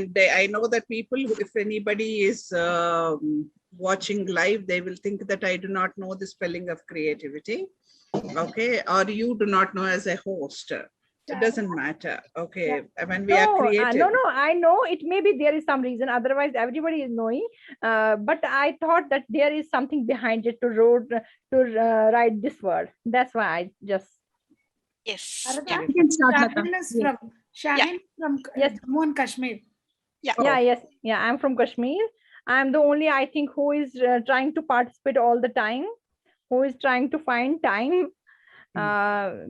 And I know that people, if anybody is watching live, they will think that I do not know the spelling of creativity. Okay, or you do not know as a host. It doesn't matter. Okay, when we are creative. No, I know it. Maybe there is some reason. Otherwise, everybody is knowing. But I thought that there is something behind it to write this word. That's why I just. Yes. Shahin is from Jammu and Kashmir. Yeah. I'm from Kashmir. I'm the only, I think, who is trying to participate all the time, who is trying to find time.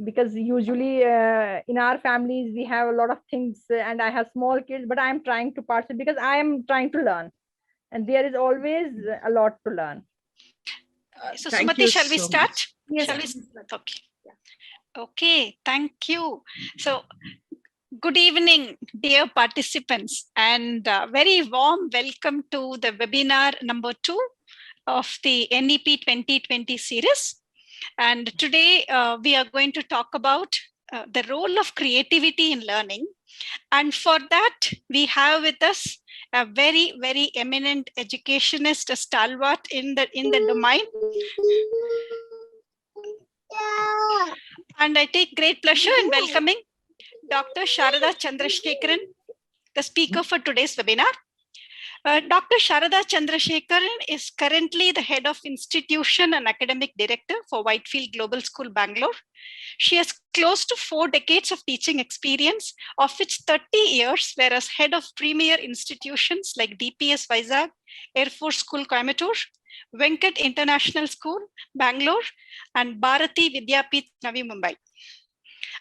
Because usually in our families we have a lot of things, and I have small kids, but I am trying to participate because I am trying to learn, and there is always a lot to learn. So Sumati, shall we start? Yes. Okay. Okay, thank you. So good evening, dear participants, and very warm welcome to the webinar number 2 of the NEP 2020 series. And today we are going to talk about the role of creativity in learning. And for that, we have with us a very, very eminent educationist, a stalwart in the domain. And I take great pleasure in welcoming Dr. Sharada Chandrasekharan, the speaker for today's webinar. Dr. Sharada Chandrasekharan is currently the head of institution and academic director for Whitefield Global School, Bangalore. She has close to 4 decades of teaching experience, of which 30 years were as head of premier institutions like DPS Vizag, Air Force School, Coimbatore, Venkat International School, Bangalore, and Bharati Vidyapeeth, Navi Mumbai.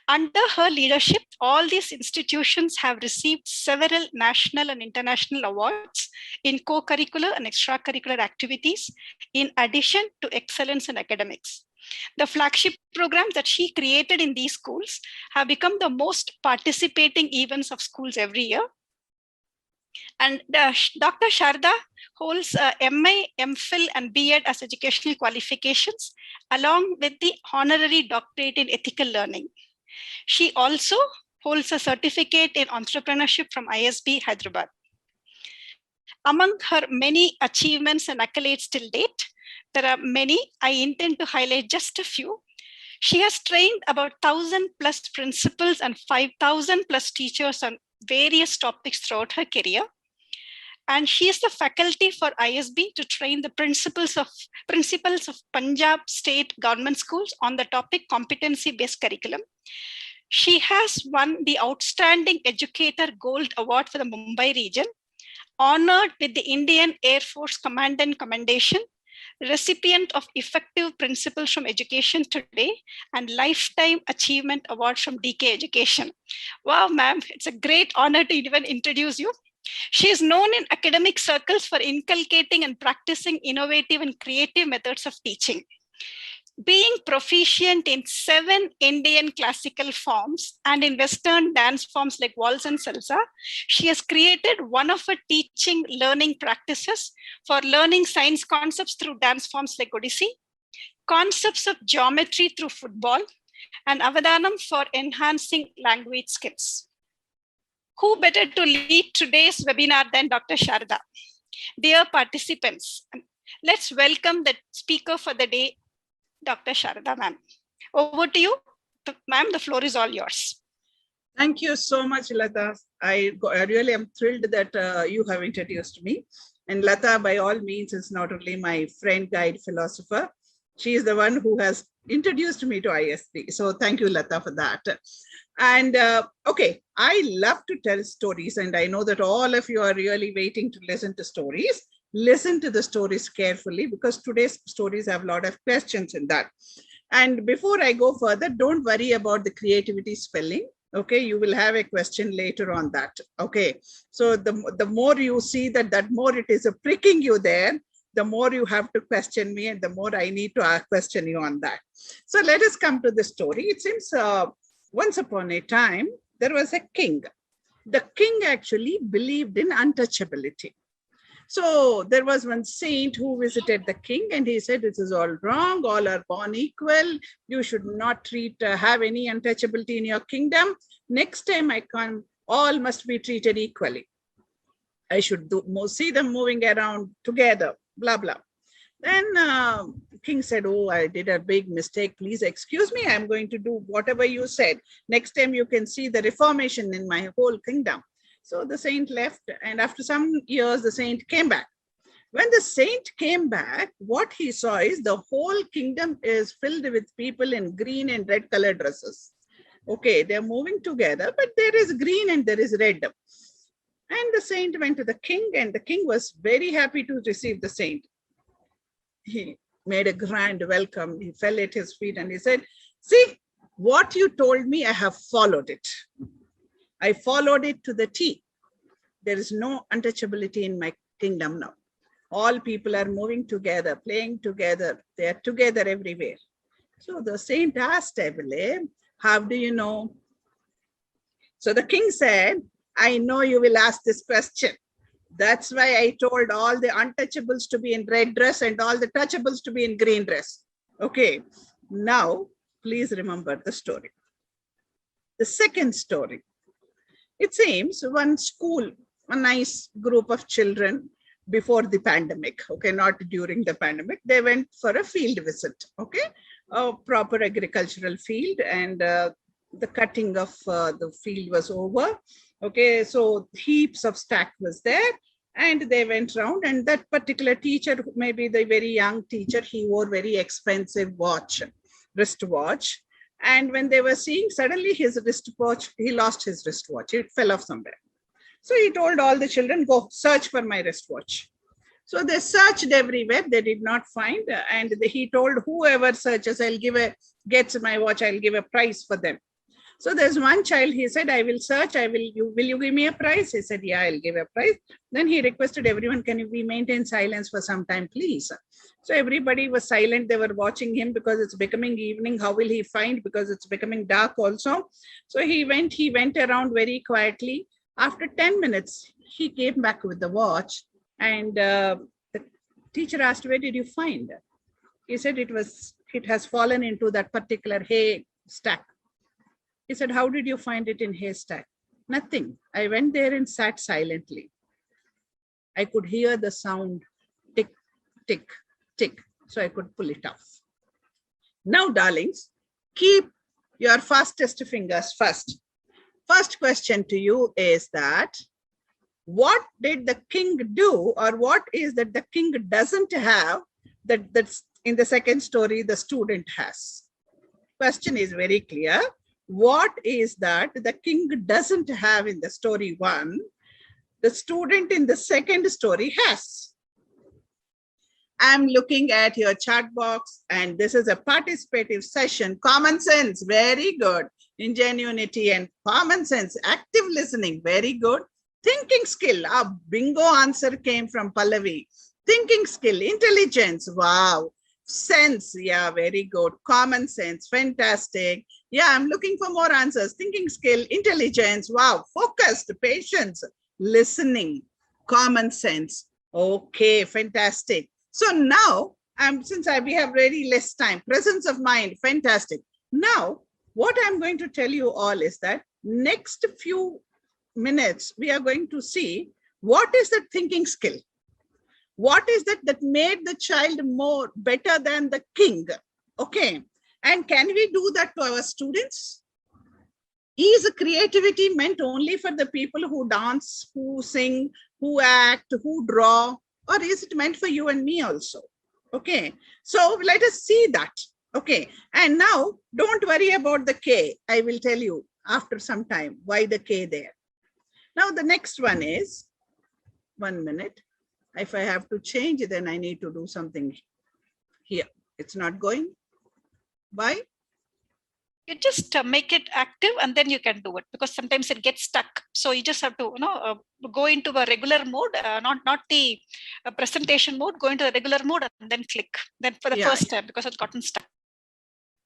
Under her leadership, all these institutions have received several national and international awards in co-curricular and extracurricular activities, in addition to excellence in academics. The flagship programs that she created in these schools have become the most participating events of schools every year. And Dr. Sharda holds MA, MPhil, and B.Ed as educational qualifications, along with the honorary doctorate in ethical learning. She also holds a certificate in entrepreneurship from ISB Hyderabad. Among her many achievements and accolades till date, there are many. I intend to highlight just a few. She has trained about 1,000 plus principals and 5,000 plus teachers on various topics throughout her career. And she is the faculty for ISB to train the principals of Punjab state government schools on the topic competency-based curriculum. She has won the Outstanding Educator Gold Award for the Mumbai region, honored with the Indian Air Force Commandant Commendation, recipient of Effective Principles from Education Today, and Lifetime Achievement Award from DK Education. Wow, ma'am, it's a great honor to even introduce you. She is known in academic circles for inculcating and practicing innovative and creative methods of teaching. Being proficient in 7 Indian classical forms and in Western dance forms like waltz and salsa, she has created one of her teaching learning practices for learning science concepts through dance forms like Odissi, concepts of geometry through football, and Avadanam for enhancing language skills. Who better to lead today's webinar than Dr. Sharada? Dear participants, let's welcome the speaker for the day, Dr. Sharada, ma'am. Over to you. Ma'am, the floor is all yours. Thank you so much, Lata. I really am thrilled that you have introduced me. And Lata, by all means, is not only my friend, guide, philosopher. She is the one who has introduced me to ISB. So thank you, Lata, for that. And okay, I love to tell stories, and I know that all of you are really waiting to listen to stories. Listen to the stories carefully, because today's stories have a lot of questions in that. And before I go further, don't worry about the creativity spelling. Okay, you will have a question later on that. Okay, so the more you see that more it is pricking you there, the more you have to question me, and the more I need to question you on that. So let us come to the story. It seems once upon a time, there was a king. The king actually believed in untouchability. So there was one saint who visited the king, and he said, this is all wrong. All are born equal. You should not have any untouchability in your kingdom. Next time I come, all must be treated equally. I should see them moving around together, blah, blah. Then king said, oh, I did a big mistake. Please excuse me. I'm going to do whatever you said. Next time you can see the reformation in my whole kingdom. So the saint left, and after some years, the saint came back. When the saint came back, what he saw is the whole kingdom is filled with people in green and red colored dresses. Okay, they're moving together, but there is green and there is red. And the saint went to the king, and the king was very happy to receive the saint. He made a grand welcome. He fell at his feet and he said, see, what you told me, I have followed it. I followed it to the T. There is no untouchability in my kingdom now. All people are moving together, playing together. They are together everywhere. So the saint asked Abele, how do you know? So the king said, I know you will ask this question. That's why I told all the untouchables to be in red dress and all the touchables to be in green dress. Okay, now please remember the story. The second story. It seems one school, a nice group of children before the pandemic, okay, not during the pandemic, they went for a field visit, okay, a proper agricultural field, and the cutting of the field was over. Okay, so heaps of stack was there, and they went around, and that particular teacher, maybe the very young teacher, he wore very expensive watch, wristwatch. And when they were seeing, suddenly his wristwatch, he lost his wristwatch. It fell off somewhere. So he told all the children, go search for my wristwatch. So they searched everywhere. They did not find. And he told whoever searches, gets my watch, I'll give a prize for them. So there's one child, he said, I will search, will you give me a prize? He said, yeah, I'll give a prize. Then he requested everyone, can we maintain silence for some time, please? So everybody was silent. They were watching him because it's becoming evening. How will he find? Because it's becoming dark also. So he went around very quietly. After 10 minutes, he came back with the watch, and the teacher asked, where did you find? He said, it has fallen into that particular hay stack. He said, how did you find it in haystack? Nothing. I went there and sat silently. I could hear the sound tick, tick, tick. So I could pull it off. Now, darlings, keep your fastest fingers first. First question to you is that, what did the king do, or what is that the king doesn't have that's in the second story the student has? Question is very clear. What is that the king doesn't have in the story one, the student in the second story has? I'm looking at your chat box, and this is a participative session. Common sense, very good. Ingenuity and common sense. Active listening, very good. Thinking skill, a bingo answer came from Pallavi. Thinking skill, intelligence, wow. Sense, yeah, very good. Common sense, fantastic. Yeah, I'm looking for more answers. Thinking skill, intelligence, wow. Focused, patience, listening, common sense. Okay, fantastic. So now, we have very less time, presence of mind, fantastic. Now, what I'm going to tell you all is that next few minutes, we are going to see what is the thinking skill. What is that made the child better than the king? Okay. And can we do that to our students? Is creativity meant only for the people who dance, who sing, who act, who draw, or is it meant for you and me also? Okay. So let us see that. Okay. And now don't worry about the K. I will tell you after some time why the K there. Now the next one is, 1 minute. If I have to change, then I need to do something here. It's not going. Why? You just make it active, and then you can do it, because sometimes it gets stuck. So you just have to, go into a regular mode, not the presentation mode. Go into the regular mode and then click. Then for the first time, because it's gotten stuck.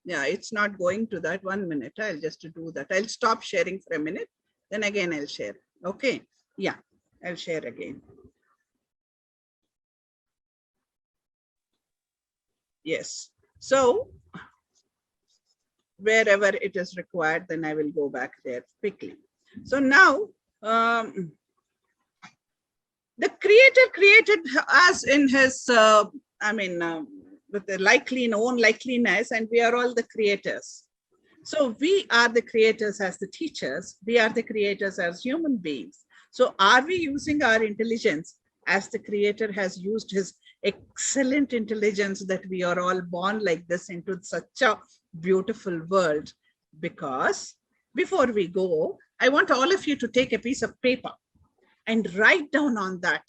Yeah, it's not going to that. 1 minute. I'll just do that. I'll stop sharing for a minute. Then again, I'll share. Okay. Yeah, I'll share again. Yes. So wherever it is required, then I will go back there quickly. So now, The creator created us in his, with the own likeliness, and we are all the creators. So we are the creators as the teachers. We are the creators as human beings. So are we using our intelligence as the creator has used his excellent intelligence, that we are all born like this into such a beautiful world? Because before we go, I want all of you to take a piece of paper and write down on that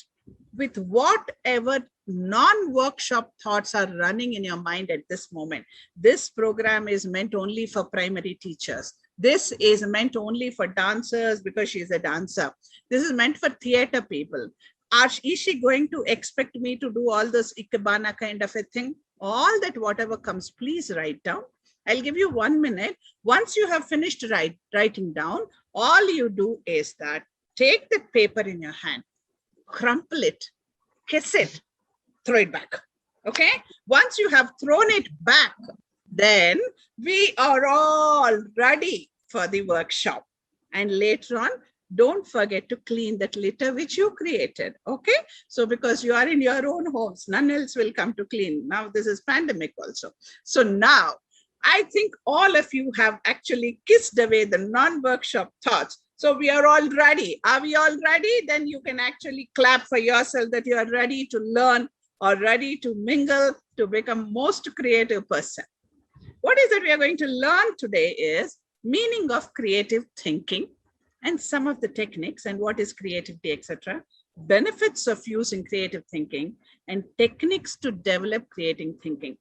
with whatever non-workshop thoughts are running in your mind at this moment. This program is meant only for primary teachers. This is meant only for dancers because she's a dancer. This is meant for theater people. Is she going to expect me to do all this ikebana kind of a thing? All that, whatever comes, please write down. I'll give you 1 minute. Once you have finished writing down, all you do is that take the paper in your hand, crumple it, kiss it, throw it back. Okay? Once you have thrown it back, then we are all ready for the workshop. And later on, don't forget to clean that litter which you created. Okay? So because you are in your own homes, none else will come to clean. Now this is pandemic also. So now I think all of you have actually kissed away the non-workshop thoughts. So we are all ready. Are we all ready? Then you can actually clap for yourself that you are ready to learn or ready to mingle to become most creative person. What is it we are going to learn today is meaning of creative thinking and some of the techniques and what is creativity, etc. Benefits of using creative thinking and techniques to develop creative thinking.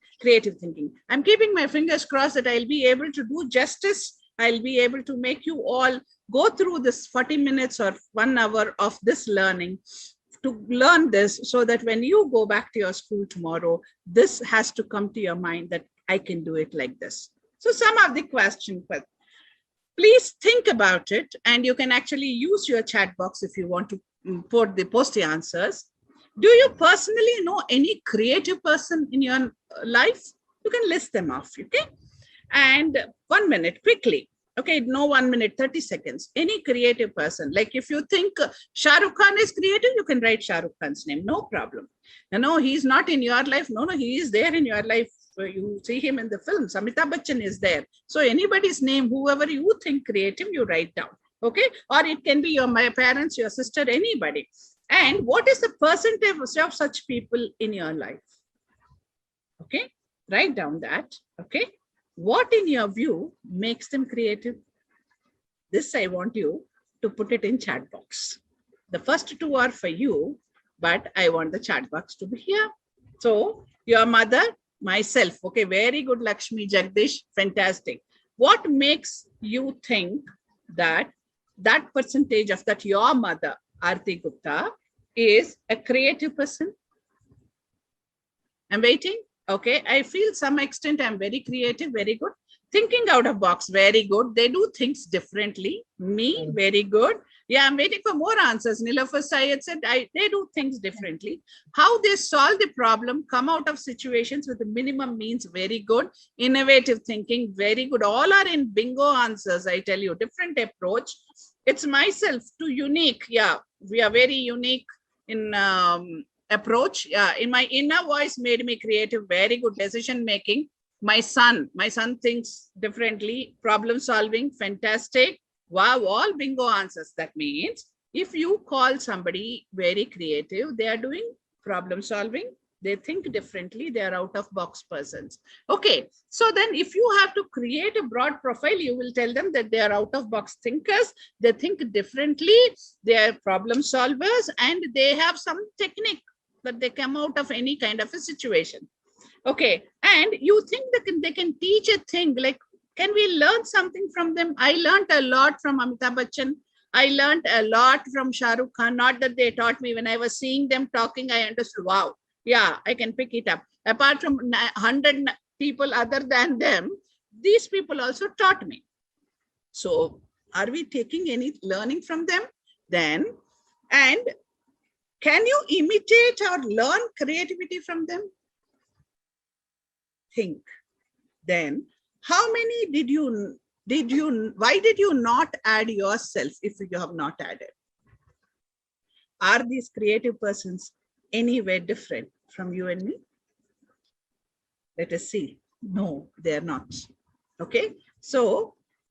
I'm keeping my fingers crossed that I'll be able to do justice. I'll be able to make you all go through this 40 minutes or 1 hour of this learning to learn this, so that when you go back to your school tomorrow, this has to come to your mind that I can do it like this. So some of the questions, but please think about it, and you can actually use your chat box if you want to post the answers. Do you personally know any creative person in your life? You can list them off, okay? And 1 minute, quickly. Okay, no 1 minute, 30 seconds. Any creative person. Like if you think Shah Rukh Khan is creative, you can write Shah Rukh Khan's name, no problem. No, he's not in your life. No, he is there in your life. You see him in the films. Amitabh Bachchan is there. So anybody's name, whoever you think creative, you write down. Okay, or it can be my parents, your sister, anybody. And what is the percentage of such people in your life? Okay, write down that. Okay, what in your view makes them creative? This I want you to put it in chat box. The first two are for you, but I want the chat box to be here. So your mother, myself. Okay, very good, Lakshmi Jagdish, fantastic. What makes you think that that percentage of that your mother, Aarti Gupta, is a creative person? I'm waiting. Okay, I feel some extent I'm very creative, very good. Thinking out of box, very good. They do things differently. Me, very good. Yeah, I'm waiting for more answers. Nilafar Syed said they do things differently. How they solve the problem, come out of situations with the minimum means, very good. Innovative thinking, very good. All are in bingo answers, I tell you. Different approach. It's myself, too unique. Yeah, we are very unique in approach. Yeah, in my inner voice made me creative, very good decision making. My son thinks differently, problem solving, fantastic. Wow, all bingo answers. That means if you call somebody very creative, they are doing problem solving, they think differently, they are out of box persons. Okay, so then if you have to create a broad profile, you will tell them that they are out of box thinkers, they think differently, they are problem solvers, and they have some technique that they come out of any kind of a situation. Okay, and you think that they can teach a thing, like, can we learn something from them? I learned a lot from Amitabh Bachchan. I learned a lot from Shah Rukh Khan. Not that they taught me. When I was seeing them talking, I understood, wow, yeah, I can pick it up. Apart from 100 people other than them, these people also taught me. So are we taking any learning from them then? And can you imitate or learn creativity from them? Think. Then how many why did you not add yourself if you have not added? are these creative persons anywhere different from you and me? Let us see. No, they are not. Okay. So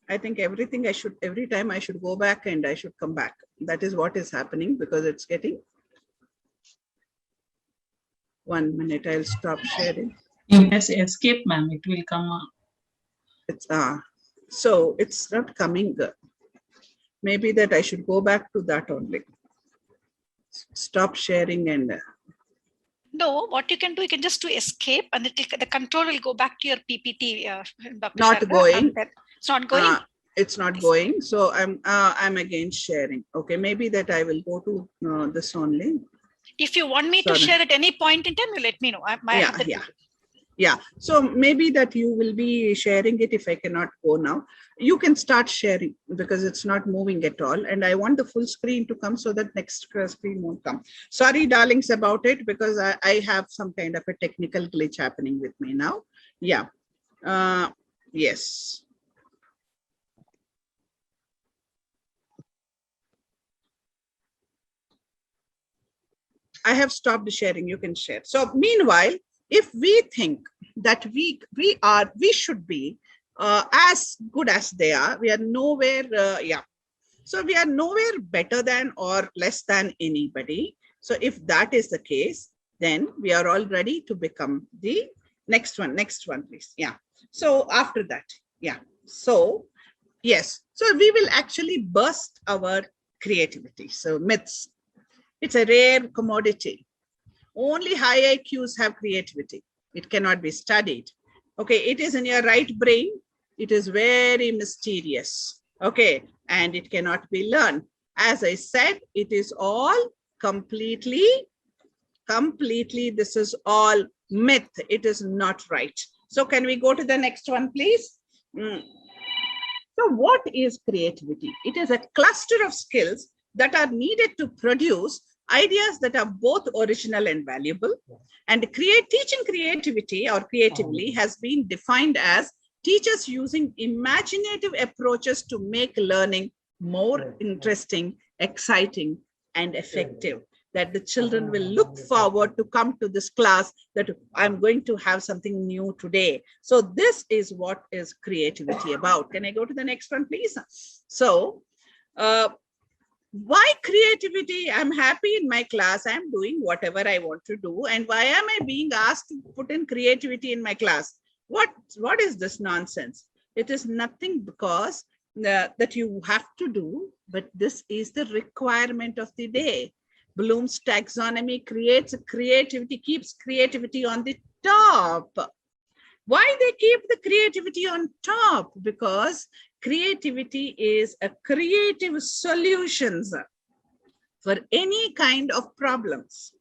I think every time I should go back and I should come back. That is what is happening, because it's getting 1 minute. I'll stop sharing. You press escape, ma'am. It will come up. It's so it's not coming. Maybe that I should go back to that only. Stop sharing and No, what you can do, you can just do escape, and the control will go back to your PPT. Dr. Not Sharda. going. It's not going. It's not going. So I'm again sharing. Okay, maybe that I will go to this only. If you want me to share at any point in time, you let me know. Yeah. So maybe that you will be sharing it if I cannot go now. You can start sharing because it's not moving at all. And I want the full screen to come so that next screen won't come. Sorry, darlings, about it, because I have some kind of a technical glitch happening with me now. Yeah. Yes. I have stopped sharing. You can share. So meanwhile, if we think that we should be as good as they are, we are nowhere. So we are nowhere better than or less than anybody. So if that is the case, then we are all ready to become the next one. Next one, please. Yeah. So after that, yeah. So yes. So we will actually burst our creativity. So myths. It's a rare commodity. Only high IQs have creativity. It cannot be studied. Okay, it is in your right brain. It is very mysterious. Okay, and it cannot be learned. As I said, it is all completely, this is all myth. It is not right. So can we go to the next one, please? So what is creativity? It is a cluster of skills that are needed to produce ideas that are both original and valuable. And teaching creativity or creatively has been defined as teachers using imaginative approaches to make learning more interesting, exciting, and effective. That the children will look forward to come to this class, that I'm going to have something new today. So this is what is creativity about. Can I go to the next one, please? So, why creativity? I'm happy in my class. I'm doing whatever I want to do. And why am I being asked to put in creativity in my class? What is this nonsense? It is nothing because that you have to do, but this is the requirement of the day. Bloom's taxonomy creates creativity, keeps creativity on the top. Why they keep the creativity on top? Because creativity is a creative solutions for any kind of problems.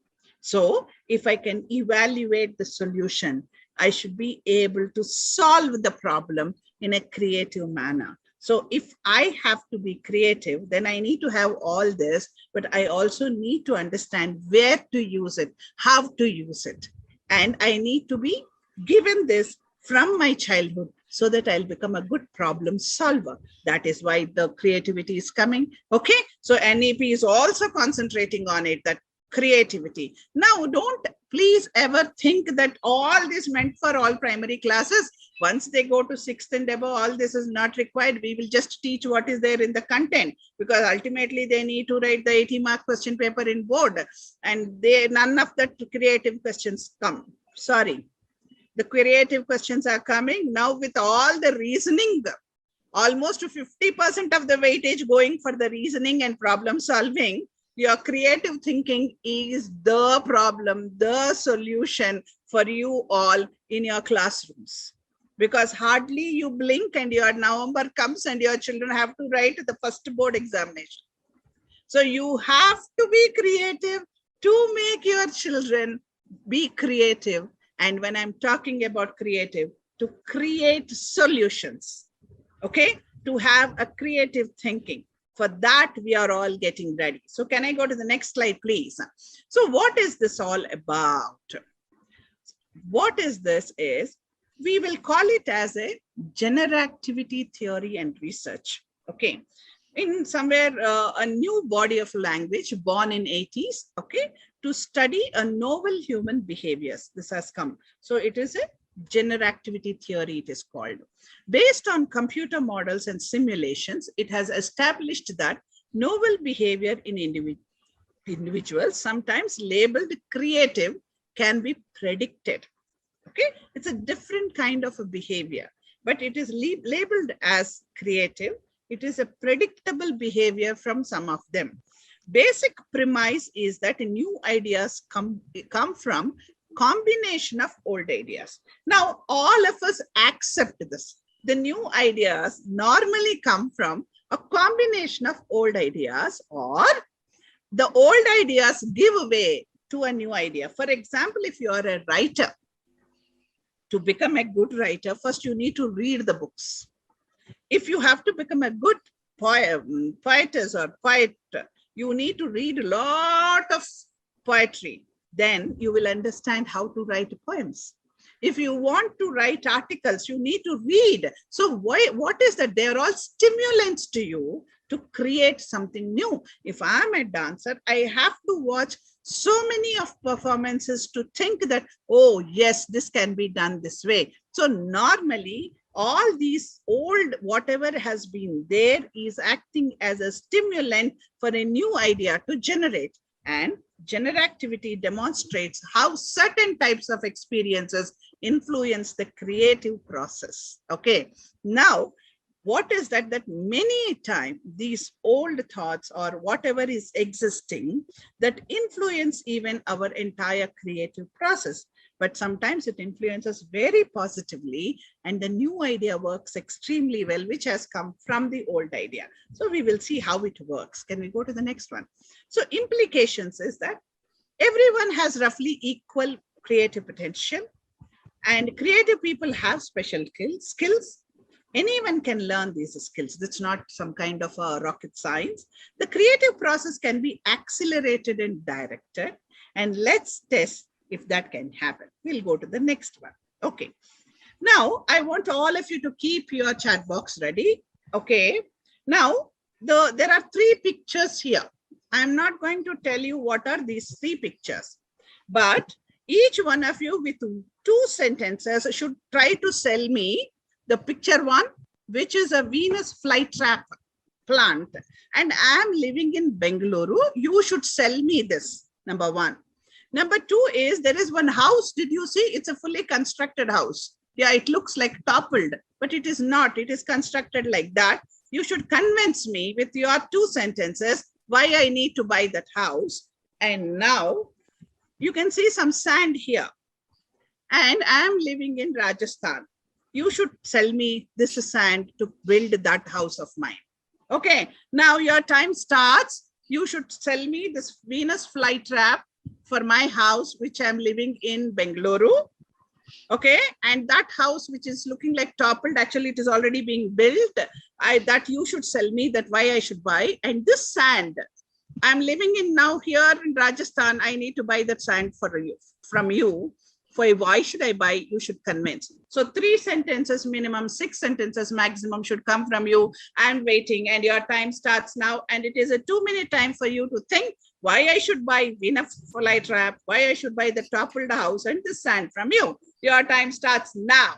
So if I can evaluate the solution, I should be able to solve the problem in a creative manner. So if I have to be creative, then I need to have all this, but I also need to understand where to use it, how to use it. And I need to be given this from my childhood so that I'll become a good problem solver. That is why the creativity is coming. Okay. So NEP is also concentrating on it, that creativity. Now, don't please ever think that all this meant for all primary classes. Once they go to 6th and above, all this is not required. We will just teach what is there in the content, because ultimately they need to write the 80-mark question paper in board, and none of the creative questions come. Sorry. The creative questions are coming now with all the reasoning, almost 50% of the weightage going for the reasoning and problem solving. Your creative thinking is the problem, the solution for you all in your classrooms. Because hardly you blink and your November comes and your children have to write the first board examination. So you have to be creative to make your children be creative. And when I'm talking about creative, to create solutions, okay, to have a creative thinking. For that, we are all getting ready. So can I go to the next slide, please? So what is this all about? What is this is, we will call it as a generativity theory and research. Okay. in somewhere a new body of language born in 80s, okay, to study a novel human behaviors. This has come. So it is a generativity theory, it is called. Based on computer models and simulations, it has established that novel behavior in individuals, sometimes labeled creative, can be predicted. Okay, it's a different kind of a behavior, but it is labeled as creative. It is a predictable behavior from some of them. Basic premise is that new ideas come from combination of old ideas. Now, all of us accept this. The new ideas normally come from a combination of old ideas, or the old ideas give way to a new idea. For example, if you are a writer, to become a good writer, first you need to read the books. If you have to become a good poetess or poet, you need to read a lot of poetry. Then you will understand how to write poems. If you want to write articles, you need to read. So what is that? They're all stimulants to you to create something new. If I'm a dancer, I have to watch so many of performances to think that, oh, yes, this can be done this way. So normally, all these old, whatever has been there is acting as a stimulant for a new idea to generate. And generativity demonstrates how certain types of experiences influence the creative process. Okay, now, what is that? That many times these old thoughts or whatever is existing that influence even our entire creative process. But sometimes it influences very positively and the new idea works extremely well, which has come from the old idea. So we will see how it works. Can we go to the next one? So implications is that everyone has roughly equal creative potential, and creative people have special skills. Anyone can learn these skills. That's not some kind of a rocket science. The creative process can be accelerated and directed. And let's test if that can happen. We'll go to the next one. Okay. Now, I want all of you to keep your chat box ready. Okay. Now, there are 3 pictures here. I'm not going to tell you what are these 3 pictures, but each one of you with 2 sentences should try to sell me the picture 1, which is a Venus flytrap plant, and I'm living in Bengaluru. You should sell me this, number 1. Number 2 is there is one house. Did you see? It's a fully constructed house. Yeah, it looks like toppled, but it is not. It is constructed like that. You should convince me with your 2 sentences why I need to buy that house. And now you can see some sand here, and I'm living in Rajasthan. You should sell me this sand to build that house of mine. Okay, now your time starts. You should sell me this Venus flytrap for my house, which I'm living in Bengaluru. Okay, and that house, which is looking like toppled, actually it is already being built. That you should sell me that why I should buy. And this sand, I'm living in now here in Rajasthan. I need to buy that sand from you. For why should I buy? You should convince. So 3 sentences minimum, 6 sentences maximum should come from you. I'm waiting, and your time starts now. And it is a 2-minute time for you to think why I should buy Venus flytrap, why I should buy the toppled house and the sand from you. Your time starts now.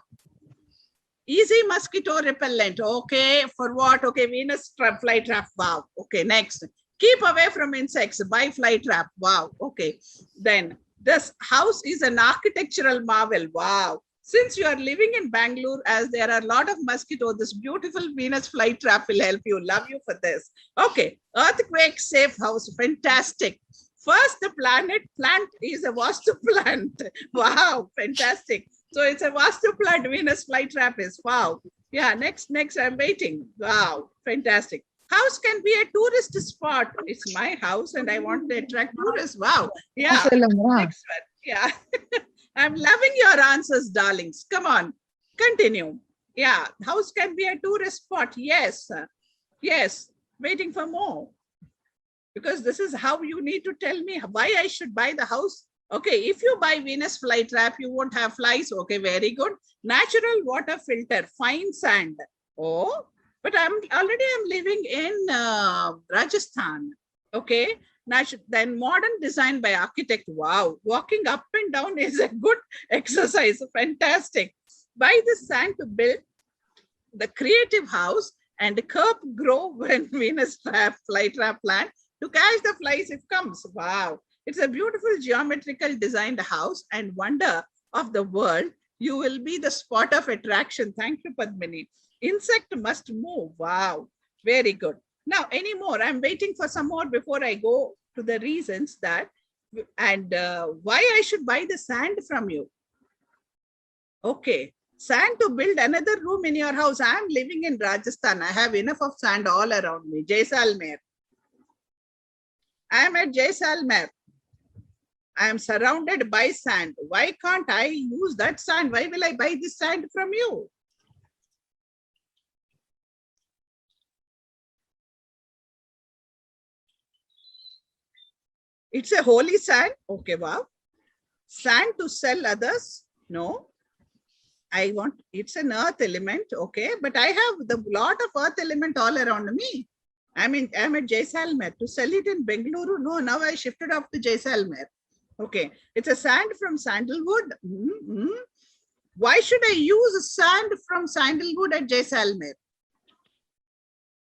Easy mosquito repellent. Okay, for what? Okay, Venus flytrap. Wow. Okay, next. Keep away from insects. Buy flytrap. Wow. Okay. Then this house is an architectural marvel. Wow. Since you are living in Bangalore, as there are a lot of mosquitoes, this beautiful Venus flytrap will help you. Love you for this. Okay. Earthquake safe house. Fantastic. First, the plant is a vastu plant. Wow. Fantastic. So it's a vastu plant. Venus flytrap is. Wow. Yeah. Next. I'm waiting. Wow. Fantastic. House can be a tourist spot. It's my house and I want to attract tourists. Wow. Yeah. Next one. Yeah. I'm loving your answers, darlings. Come on. Continue. Yeah. House can be a tourist spot. Yes. Yes. Waiting for more. Because this is how you need to tell me why I should buy the house. Okay. If you buy Venus flytrap, you won't have flies. Okay. Very good. Natural water filter. Fine sand. Oh. but I'm living in Rajasthan. Okay. Then modern design by architect. Wow. Walking up and down is a good exercise. Fantastic. Buy the sand to build the creative house and curb grow when Venus flytrap plant to catch the flies if comes. Wow. It's a beautiful geometrical designed house and wonder of the world. You will be the spot of attraction. Thank you, Padmini. Insect must move. Wow. Very good. Now, any more? I'm waiting for some more before I go to the reasons that and why I should buy the sand from you. Okay. Sand to build another room in your house. I'm living in Rajasthan. I have enough of sand all around me. Jaisalmer. I am at Jaisalmer. I am surrounded by sand. Why can't I use that sand? Why will I buy this sand from you? It's a holy sand. Okay, wow. Sand to sell others? No. I want, it's an earth element. Okay, but I have the lot of earth element all around me. I'm at Jaisalmer. To sell it in Bengaluru? No, now I shifted off to Jaisalmer. Okay, it's a sand from sandalwood. Why should I use sand from sandalwood at Jaisalmer?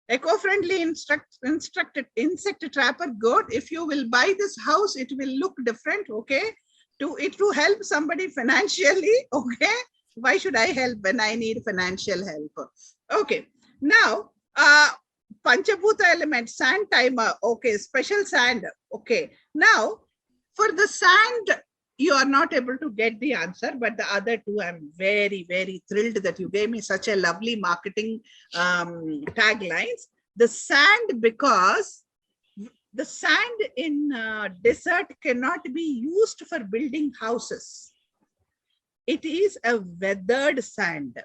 Eco-friendly insect trapper, good. If you will buy this house, it will look different. Okay, to help somebody financially. Okay, why should I help when I need financial help? Okay, now Panchabhuta element, sand timer. Okay, special sand. Okay, now for the sand, you are not able to get the answer, but the other two, I'm very, very thrilled that you gave me such a lovely marketing taglines. The sand, because the sand in desert cannot be used for building houses. It is a weathered sand,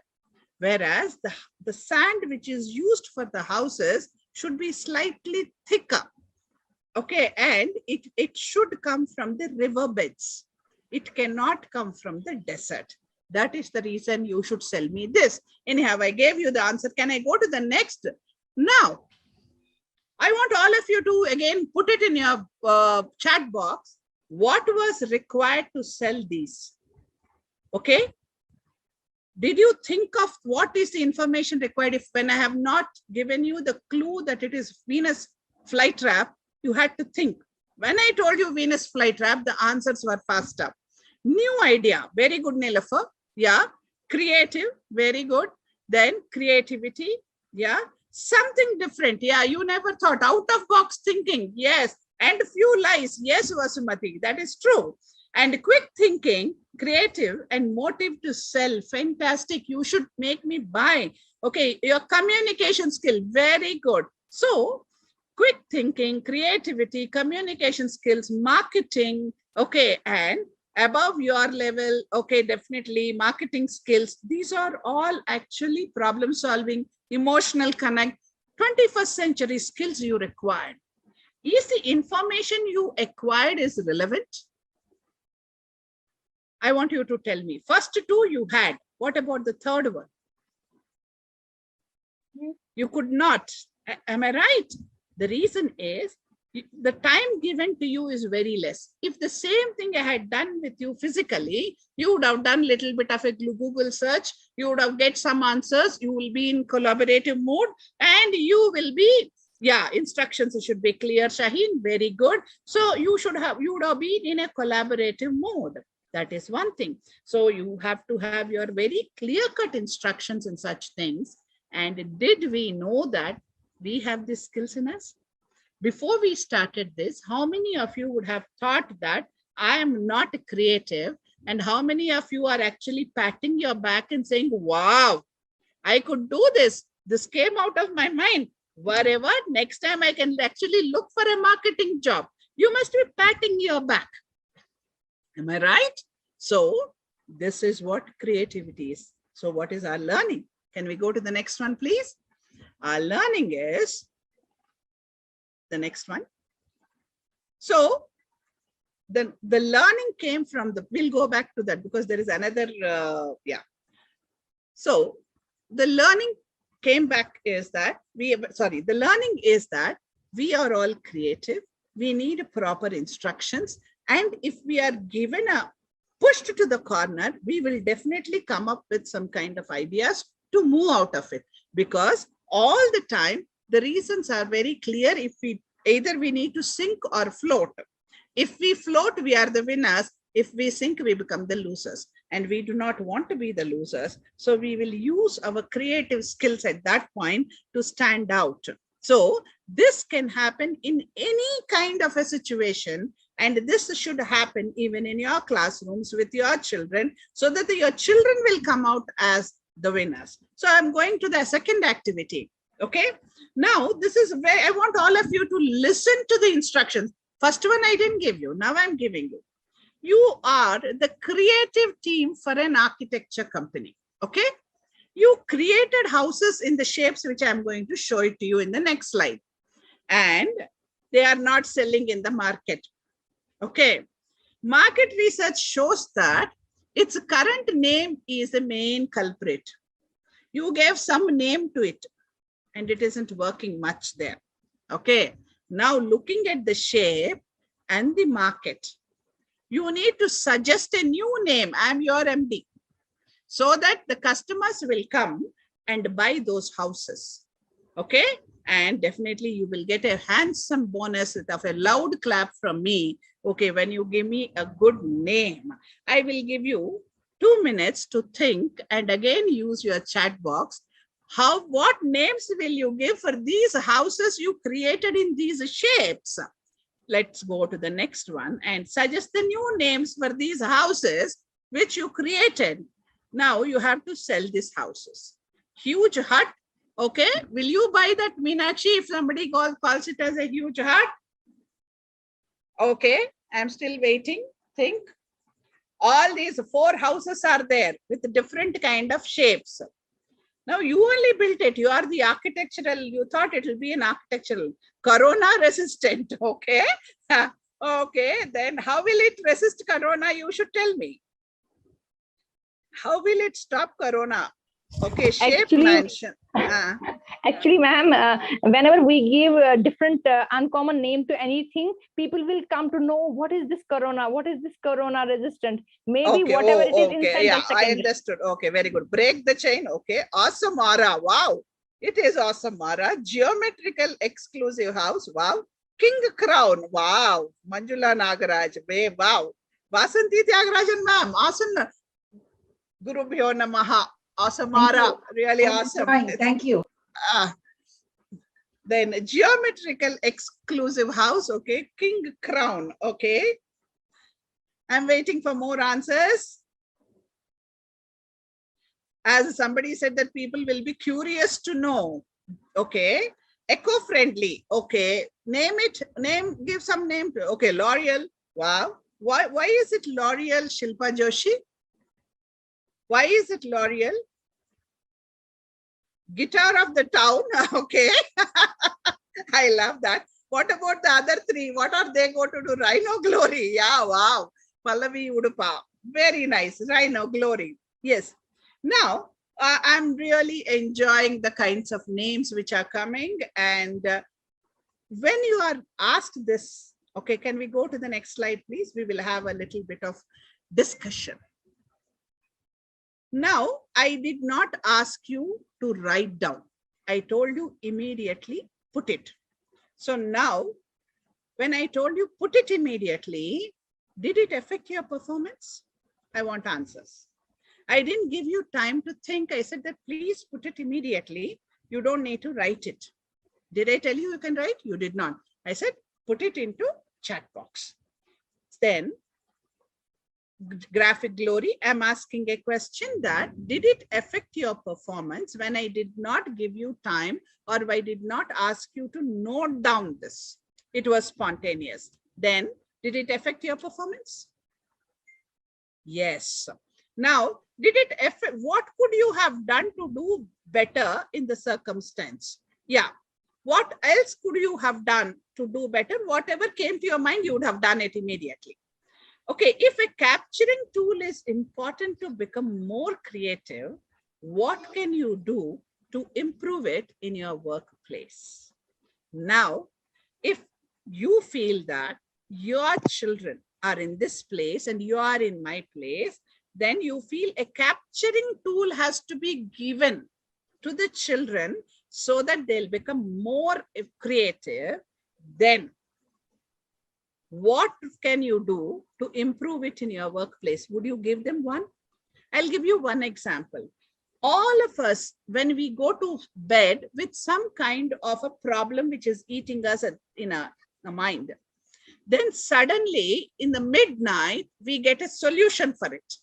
whereas the sand which is used for the houses should be slightly thicker. Okay, and it should come from the riverbeds. It cannot come from the desert. That is the reason you should sell me this. Anyhow, I gave you the answer. Can I go to the next? Now, I want all of you to again put it in your chat box. What was required to sell these? Okay. Did you think of what is the information required? If when I have not given you the clue that it is Venus flytrap, you had to think. When I told you Venus flytrap, the answers were fast up. New idea, very good, Nilofer. Yeah. Creative, very good. Then creativity, yeah. Something different, yeah. You never thought, out of box thinking, yes. And few lies, yes, Vasumati, that is true. And quick thinking, creative, and motive to sell, fantastic. You should make me buy. Okay, your communication skill, very good. So quick thinking, creativity, communication skills, marketing, okay, and above your level, okay, definitely marketing skills. These are all actually problem solving, emotional connect, 21st century skills you required. Is the information you acquired is relevant? I want you to tell me. First two you had. What about the third one? You could not. Am I right? The reason is the time given to you is very less. If the same thing I had done with you physically, you would have done a little bit of a Google search, you would have get some answers, you will be in collaborative mode, and you will be, yeah, instructions should be clear, Shaheen, very good. So you would have been in a collaborative mode. That is one thing. So you have to have your very clear-cut instructions in such things. And did we know that we have these skills in us? Before we started this, how many of you would have thought that I am not creative? And how many of you are actually patting your back and saying, wow, I could do this. This came out of my mind. Whatever, next time I can actually look for a marketing job. You must be patting your back. Am I right? So this is what creativity is. So what is our learning? Can we go to the next one, please? Our learning is the next one. So the learning came from we'll go back to that because there is another, yeah. So the learning came back is that the learning is that we are all creative. We need proper instructions. And if we are given a pushed to the corner, we will definitely come up with some kind of ideas to move out of it. Because all the time, the reasons are very clear. If we either we need to sink or float. If we float, we are the winners. If we sink, we become the losers. And we do not want to be the losers. So we will use our creative skills at that point to stand out. So this can happen in any kind of a situation. And this should happen even in your classrooms with your children, so that your children will come out as the winners. So I'm going to the second activity. Okay. Now, this is where I want all of you to listen to the instructions. First one I didn't give you. Now I'm giving you. You are the creative team for an architecture company. Okay. You created houses in the shapes which I'm going to show it to you in the next slide. And they are not selling in the market. Okay. Market research shows that its current name is the main culprit. You gave some name to it and it isn't working much there. Okay. Now looking at the shape and the market, you need to suggest a new name. I'm your MD. So that the customers will come and buy those houses. Okay. And definitely you will get a handsome bonus of a loud clap from me. Okay. When you give me a good name, I will give you 2 minutes to think and again use your chat box. What names will you give for these houses you created in these shapes? Let's go to the next one and suggest the new names for these houses which you created. Now you have to sell these houses. Huge hut. Okay. Will you buy that, Meenakshi, if somebody calls it as a huge hut? Okay. I'm still waiting. Think. All these 4 houses are there with different kind of shapes. Now you only built it. You are the architectural. You thought it will be an architectural. Corona resistant. Okay. Okay. Then how will it resist Corona? You should tell me. How will it stop Corona? Okay. Shape mansion. Actually, ma'am, whenever we give a different uncommon name to anything, people will come to know what is this Corona? What is this Corona resistant? Maybe okay. whatever it is inside yeah, the secondary. I understood. Okay, very good. Break the chain. Okay. Awesome, Mara. Wow. It is awesome, Mara. Geometrical exclusive house. Wow. King crown. Wow. Manjula Nagaraj. Wow. Vasanti Tyagarajan, ma'am. Awesome. Guru Bhyo Namaha. Awesome, Mara. Really awesome. Thank you. Then geometrical exclusive house. Okay. King crown. Okay. I'm waiting for more answers. As somebody said that people will be curious to know. Okay. Eco-friendly. Okay. Name it. Give some name to. Okay. L'Oreal. Wow. Why is it L'Oreal, Shilpa Joshi? Why is it L'Oreal? Guitar of the town. Okay. I love that. What about the other 3? What are they going to do? Rhino Glory. Yeah. Wow. Pallavi Udupa. Very nice. Rhino Glory. Yes. Now, I'm really enjoying the kinds of names which are coming. And when you are asked this, okay, can we go to the next slide, please? We will have a little bit of discussion. Now, I did not ask you to write down. I told you immediately, put it. So now, when I told you put it immediately, did it affect your performance? I want answers. I didn't give you time to think. I said that please put it immediately. You don't need to write it. Did I tell you you can write? You did not. I said, put it into chat box. Then, Graphic Glory, I'm asking a question that did it affect your performance when I did not give you time or I did not ask you to note down this? It was spontaneous. Then, did it affect your performance? Yes. Now, did it affect, what could you have done to do better in the circumstance? Yeah. What else could you have done to do better? Whatever came to your mind, you would have done it immediately. Okay, if a capturing tool is important to become more creative, what can you do to improve it in your workplace. Now, if you feel that your children are in this place and you are in my place, then you feel a capturing tool has to be given to the children so that they'll become more creative. Then what can you do to improve it in your workplace? Would you give them one? I'll give you one example. All of us, when we go to bed with some kind of a problem which is eating us in a mind, then suddenly in the midnight, we get a solution for it.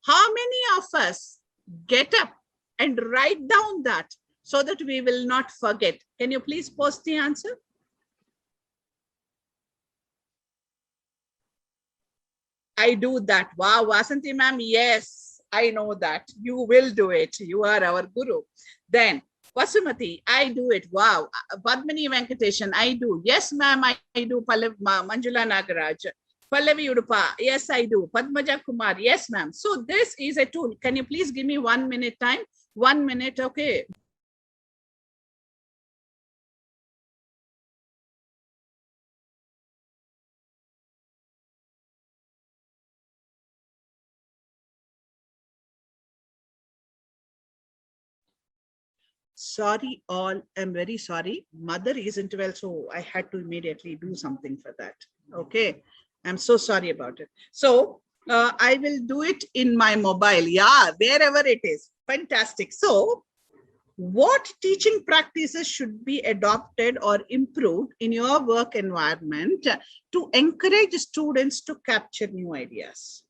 How many of us get up and write down that so that we will not forget? Can you please post the answer? I do that. Wow, Vasanti ma'am, yes, I know that. You will do it. You are our guru. Then, Vasumati, I do it. Wow. Padmini Venkateshan, I do. Yes, ma'am, I do. Manjula Nagaraj. Pallavi Udupa, yes, I do. Padmaja Kumar, yes, ma'am. So this is a tool. Can you please give me 1 minute time? 1 minute, okay. Sorry all, I'm very sorry. Mother isn't well, so I had to immediately do something for that. Okay, I'm so sorry about it. So I will do it in my mobile. Yeah, wherever it is. Fantastic. So what teaching practices should be adopted or improved in your work environment to encourage students to capture new ideas?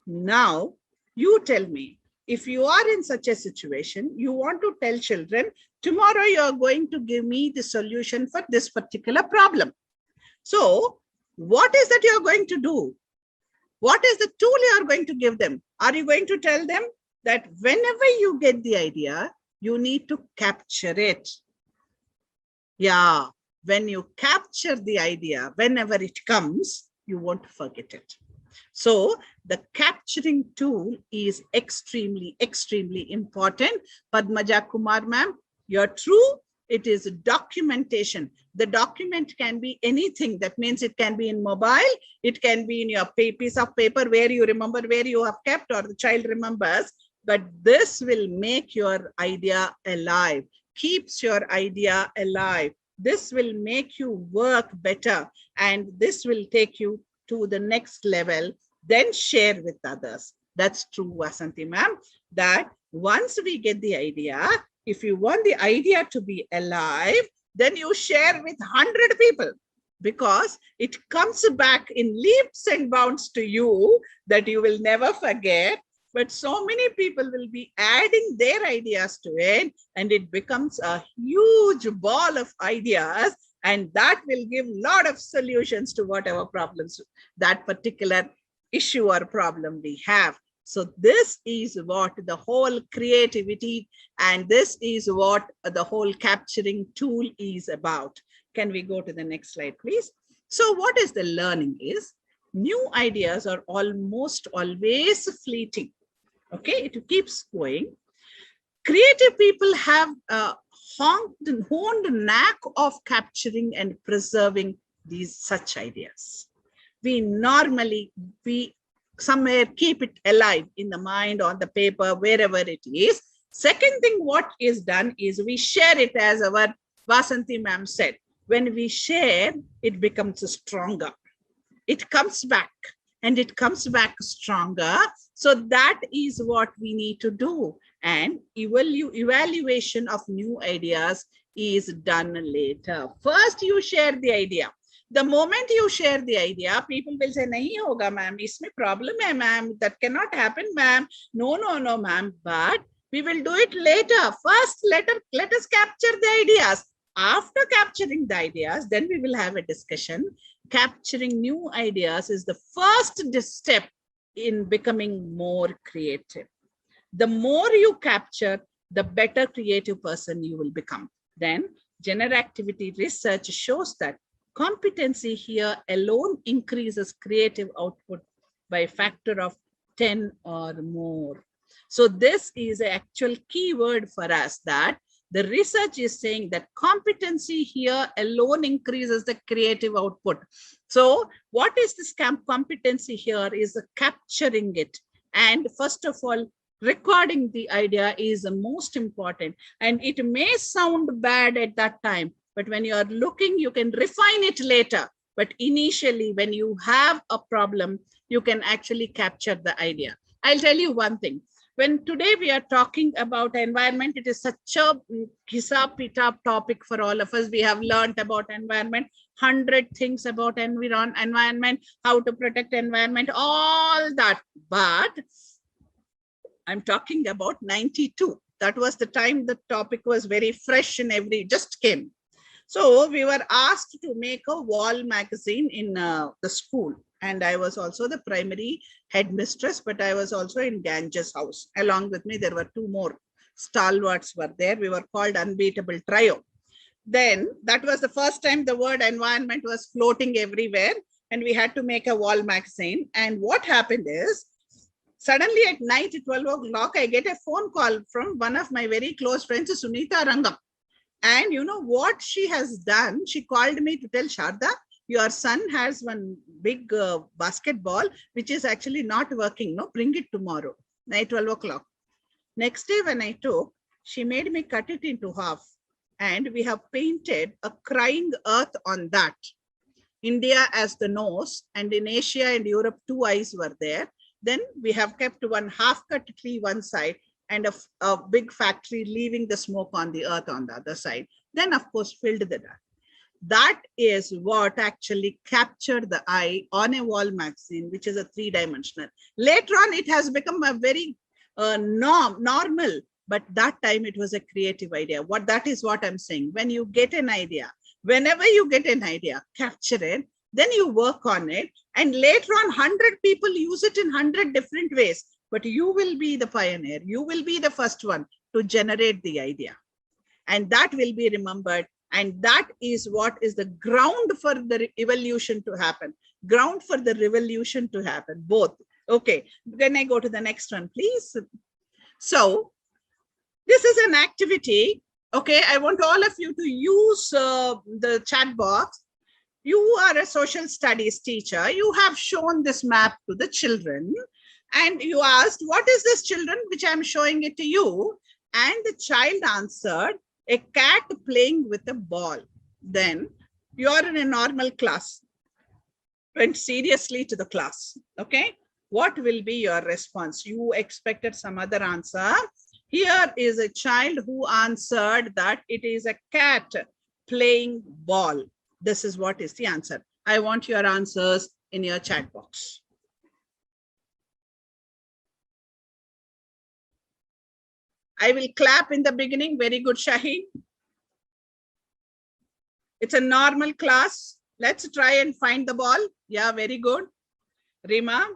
Now, you tell me, if you are in such a situation, you want to tell children, tomorrow you are going to give me the solution for this particular problem. So, what is that you are going to do? What is the tool you are going to give them? Are you going to tell them that whenever you get the idea, you need to capture it? Yeah, when you capture the idea, whenever it comes, you won't forget it. So the capturing tool is extremely, extremely important. Padmaja Kumar ma'am, you're true. It is documentation. The document can be anything. That means it can be in mobile. It can be in your piece of paper where you remember where you have kept or the child remembers. But this will make your idea alive, keeps your idea alive. This will make you work better and this will take you to the next level, then share with others. That's true, Vasanti ma'am, that once we get the idea, if you want the idea to be alive, then you share with 100 people because it comes back in leaps and bounds to you that you will never forget. But so many people will be adding their ideas to it and it becomes a huge ball of ideas, and that will give a lot of solutions to whatever problems that particular issue or problem we have. So this is what the whole creativity and this is what the whole capturing tool is about. Can we go to the next slide, please? So what is the learning is, new ideas are almost always fleeting. Okay, it keeps going. Creative people have a honed knack of capturing and preserving these such ideas. We normally, somewhere keep it alive in the mind, on the paper, wherever it is. Second thing, what is done is we share it, as our Vasanti ma'am said. When we share, it becomes stronger. It comes back and it comes back stronger. So that is what we need to do. And evaluation of new ideas is done later. First, you share the idea. The moment you share the idea, people will say, nahi hoga ma'am, isme problem hai ma'am, that cannot happen ma'am. No, ma'am, but we will do it later. First, let us capture the ideas. After capturing the ideas, then we will have a discussion. Capturing new ideas is the first step in becoming more creative. The more you capture, the better creative person you will become. Then, general activity research shows that competency here alone increases creative output by a factor of 10 or more. So this is an actual keyword for us, that The research is saying that competency here alone increases the creative output. So what is this competency here is capturing it. And first of all, recording the idea is the most important. And it may sound bad at that time, but when you are looking, you can refine it later. But initially, when you have a problem, you can actually capture the idea. I'll tell you one thing. When today we are talking about environment, it is such a hisap-pitap topic for all of us. We have learned about environment, 100 things about environment, how to protect environment, all that. But I'm talking about 92. That was the time the topic was very fresh and just came. So we were asked to make a wall magazine in the school. And I was also the primary headmistress, but I was also in Ganges house. Along with me, there were 2 more stalwarts were there. We were called Unbeatable Trio. Then that was the first time the word environment was floating everywhere. And we had to make a wall magazine. And what happened is, suddenly at night at 12 o'clock, I get a phone call from one of my very close friends, Sunita Rangam. And you know what she has done? She called me to tell Sharda, your son has one big basketball, which is actually not working. No, bring it tomorrow, night 12 o'clock. Next day when I took, she made me cut it into half. And we have painted a crying earth on that. India as the nose, and in Asia and Europe, 2 eyes were there. Then we have kept one half-cut tree one side and a big factory leaving the smoke on the earth on the other side. Then, of course, filled the dust. That is what actually captured the eye on a wall magazine, which is a 3-dimensional. Later on, it has become a very normal, but that time it was a creative idea. That is what I'm saying. When you get an idea, whenever you get an idea, capture it, then you work on it. And later on, 100 people use it in 100 different ways. But you will be the pioneer. You will be the first one to generate the idea. And that will be remembered. And that is what is the ground for the evolution to happen. Ground for the revolution to happen, both. Okay, can I go to the next one, please? So this is an activity. Okay, I want all of you to use the chat box. You are a social studies teacher. You have shown this map to the children. And you asked, what is this, children, which I'm showing it to you? And the child answered, a cat playing with a ball. Then you are in a normal class. Went seriously to the class. Okay. What will be your response? You expected some other answer. Here is a child who answered that it is a cat playing ball. This is what is the answer. I want your answers in your chat box. I will clap in the beginning. Very good, Shaheen. It's a normal class. Let's try and find the ball. Yeah, very good. Rima.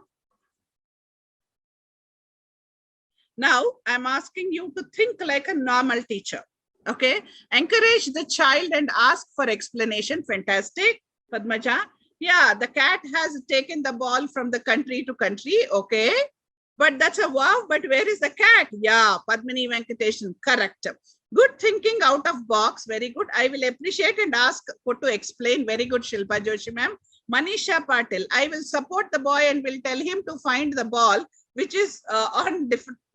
Now, I'm asking you to think like a normal teacher. Okay. Encourage the child and ask for explanation. Fantastic. Padmaja. Yeah, the cat has taken the ball from the country to country. Okay. But that's a wow. But where is the cat? Yeah, Padmini Venkatesan. Correct. Good thinking out of box. Very good. I will appreciate and ask to explain. Very good, Shilpa Joshi ma'am. Manisha Patil. I will support the boy and will tell him to find the ball, which is on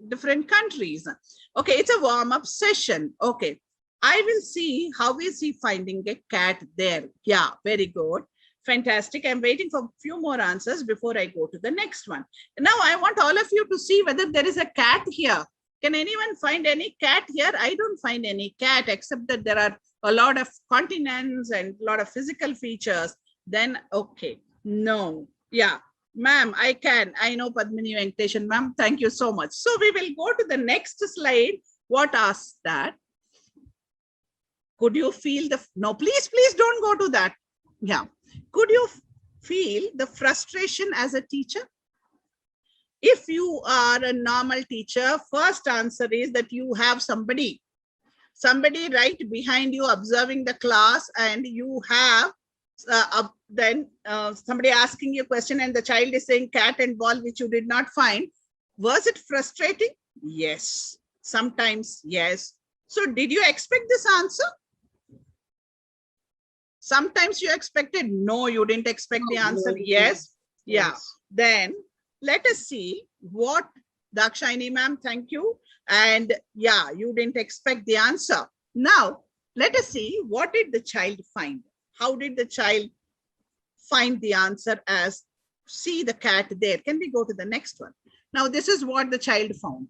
different countries. Okay, it's a warm-up session. Okay, I will see how is he finding a cat there. Yeah, very good. Fantastic. I'm waiting for a few more answers before I go to the next one. Now, I want all of you to see whether there is a cat here. Can anyone find any cat here? I don't find any cat, except that there are a lot of continents and a lot of physical features. Then, okay, no. Yeah, ma'am, I can. I know Padmini Venkatesan, ma'am. Thank you so much. So we will go to the next slide. What asks that? Could you feel the, no, please don't go to that. Yeah. Could you feel the frustration as a teacher? If you are a normal teacher, first answer is that you have somebody right behind you observing the class, and you have somebody asking you a question and the child is saying cat and ball, which you did not find. Was it frustrating? Yes. Sometimes, yes. So did you expect this answer? Sometimes you expected, no, you didn't expect the answer. Yes. Yeah. Then let us see what Dakshayani ma'am, thank you. And yeah, you didn't expect the answer. Now, let us see what did the child find? How did the child find the answer as see the cat there? Can we go to the next one? Now, this is what the child found.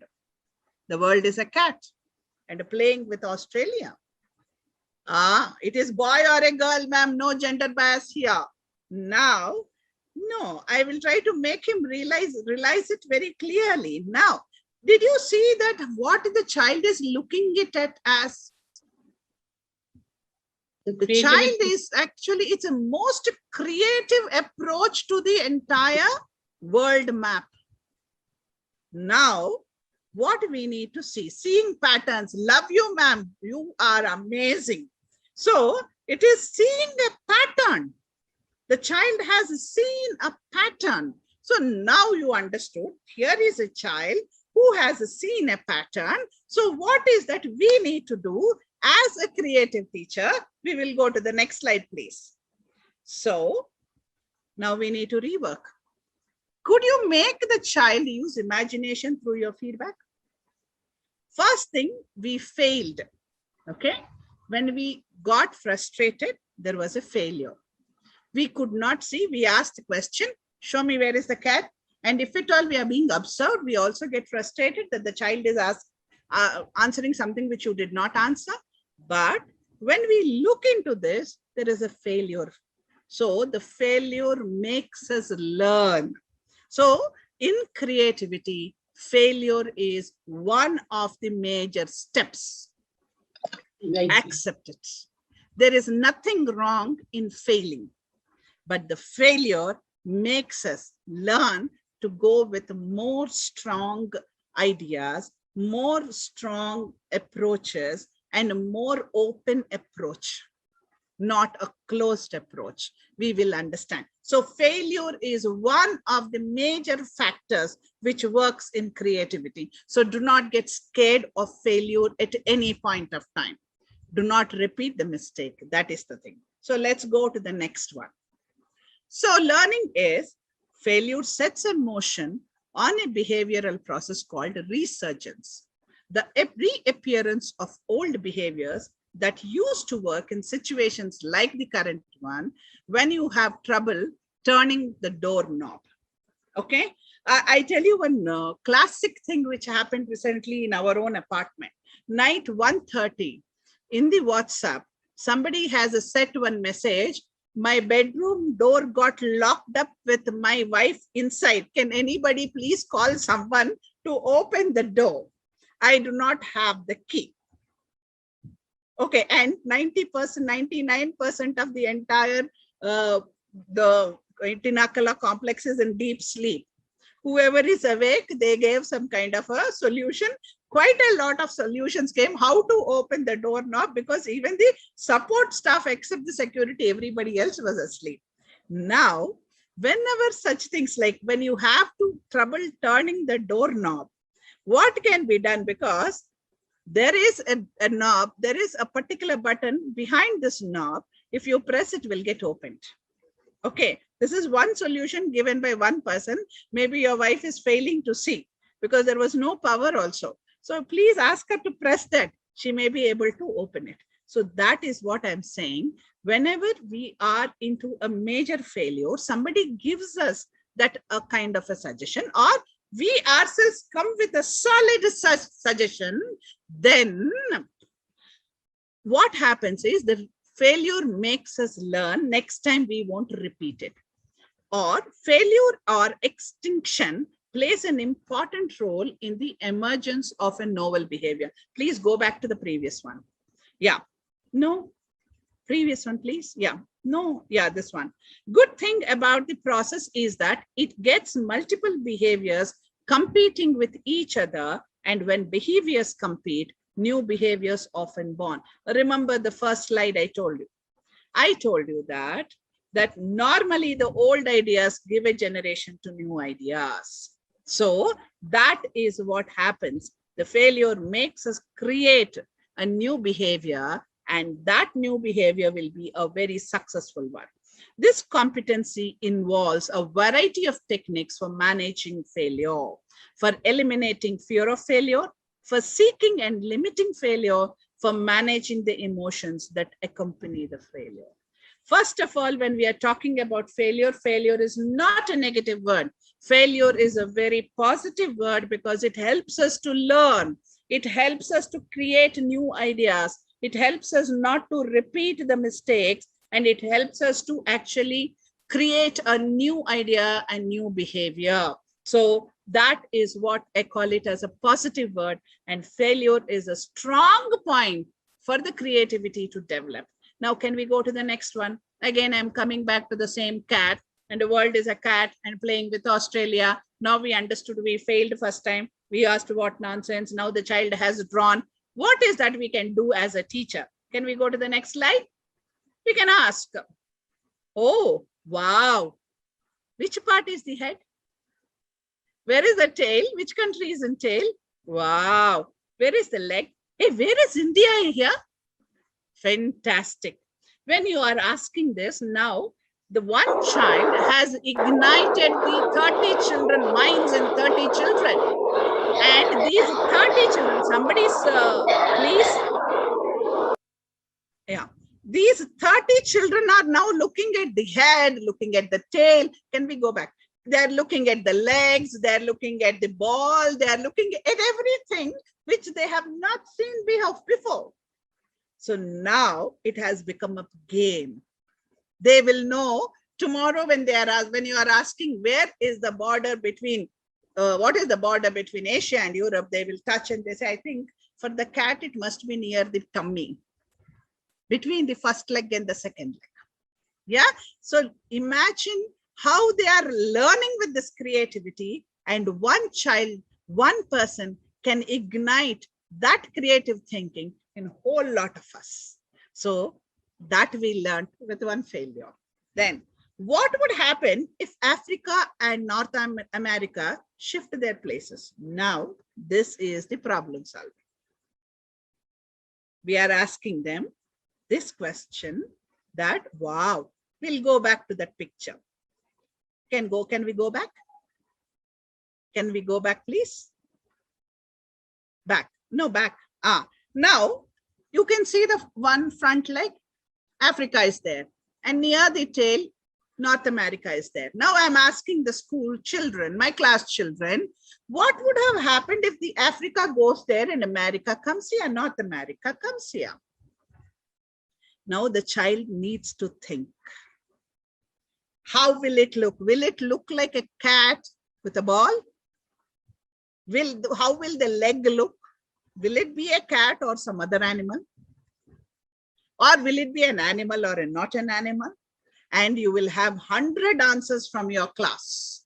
The world is a cat and playing with Australia. It is boy or a girl, ma'am, no gender bias here. Now, no, I will try to make him realize it very clearly. Now, did you see that what the child is looking at as? The child is actually, it's a most creative approach to the entire world map. Now, what we need to see, seeing patterns. Love you, ma'am. You are amazing. So it is seeing a pattern. The child has seen a pattern. So now you understood. Here is a child who has seen a pattern. So what is that we need to do as a creative teacher? We will go to the next slide, please. So now we need to rework. Could you make the child use imagination through your feedback? First thing, we failed. Okay. When we got frustrated, there was a failure. We could not see. We asked the question, show me where is the cat? And if at all we are being observed, we also get frustrated that the child is answering something which you did not answer. But when we look into this, there is a failure. So the failure makes us learn. So in creativity, failure is one of the major steps. Accept it. There is nothing wrong in failing, but the failure makes us learn to go with more strong ideas, more strong approaches, and a more open approach, not a closed approach. We will understand. So failure is one of the major factors which works in creativity. So do not get scared of failure at any point of time. Do not repeat the mistake. That is the thing. So let's go to the next one. So learning is failure sets in motion on a behavioral process called resurgence. The reappearance of old behaviors that used to work in situations like the current one, when you have trouble turning the doorknob. Okay. I tell you one classic thing which happened recently in our own apartment. Night 1:30 in the WhatsApp, somebody has set one message. My bedroom door got locked up with my wife inside. Can anybody please call someone to open the door? I do not have the key. Okay, and 90%, 99% of the entire the Tinakala complex is in deep sleep. Whoever is awake, they gave some kind of a solution. Quite a lot of solutions came how to open the doorknob, because even the support staff except the security, everybody else was asleep. Now, whenever such things like when you have to trouble turning the doorknob, what can be done? Because there is a knob, there is a particular button behind this knob. If you press, it will get opened. Okay, this is one solution given by one person. Maybe your wife is failing to see because there was no power also. So please ask her to press that. She may be able to open it. So that is what I'm saying. Whenever we are into a major failure, somebody gives us that a kind of a suggestion, or we ourselves come with a solid suggestion, then what happens is the failure makes us learn. Next time we won't repeat it. Or failure or extinction plays an important role in the emergence of a novel behavior. Please go back to the previous one. Yeah. No. Previous one, please. Yeah. No. Yeah, this one. Good thing about the process is that it gets multiple behaviors competing with each other. And when behaviors compete, new behaviors often born. Remember the first slide I told you. I told you that normally the old ideas give a generation to new ideas. So that is what happens. The failure makes us create a new behavior, and that new behavior will be a very successful one. This competency involves a variety of techniques for managing failure, for eliminating fear of failure, for seeking and limiting failure, for managing the emotions that accompany the failure. First of all, when we are talking about failure, failure is not a negative word. Failure is a very positive word because it helps us to learn. It helps us to create new ideas. It helps us not to repeat the mistakes, and it helps us to actually create a new idea and new behavior. So that is what I call it as a positive word, and failure is a strong point for the creativity to develop. Now, can we go to the next one? Again, I'm coming back to the same cat, and the world is a cat and playing with Australia. Now we understood we failed first time. We asked what nonsense. Now the child has drawn. What is that we can do as a teacher? Can we go to the next slide? We can ask, oh, wow. Which part is the head? Where is the tail? Which country is in tail? Wow. Where is the leg? Hey, where is India here? Fantastic. When you are asking this, now the one child has ignited the 30 children minds in 30 children. And these 30 children, somebody's, please. Yeah. These 30 children are now looking at the head, looking at the tail. Can we go back? They're looking at the legs, they're looking at the ball, they're looking at everything which they have not seen before. So now it has become a game. They will know tomorrow when they are asked, when you are asking where is the border between, what is the border between Asia and Europe, they will touch and they say, I think for the cat, it must be near the tummy, between the first leg and the second leg. Yeah. So imagine how they are learning with this creativity, and one child, one person can ignite that creative thinking in a whole lot of us. So that we learned with one failure. Then what would happen if Africa and North America shift their places? Now, this is the problem solving. We are asking them this question that, wow, we'll go back to that picture. Can we go back? Can we go back, please? Back. No, back. Now you can see the one front leg, Africa is there, and near the tail, North America is there. Now I'm asking the school children, my class children, what would have happened if the Africa goes there and America comes here, North America comes here? Now the child needs to think. How will it look? Will it look like a cat with a ball? How will the leg look? Will it be a cat or some other animal? Or will it be an animal or not an animal? And you will have 100 answers from your class.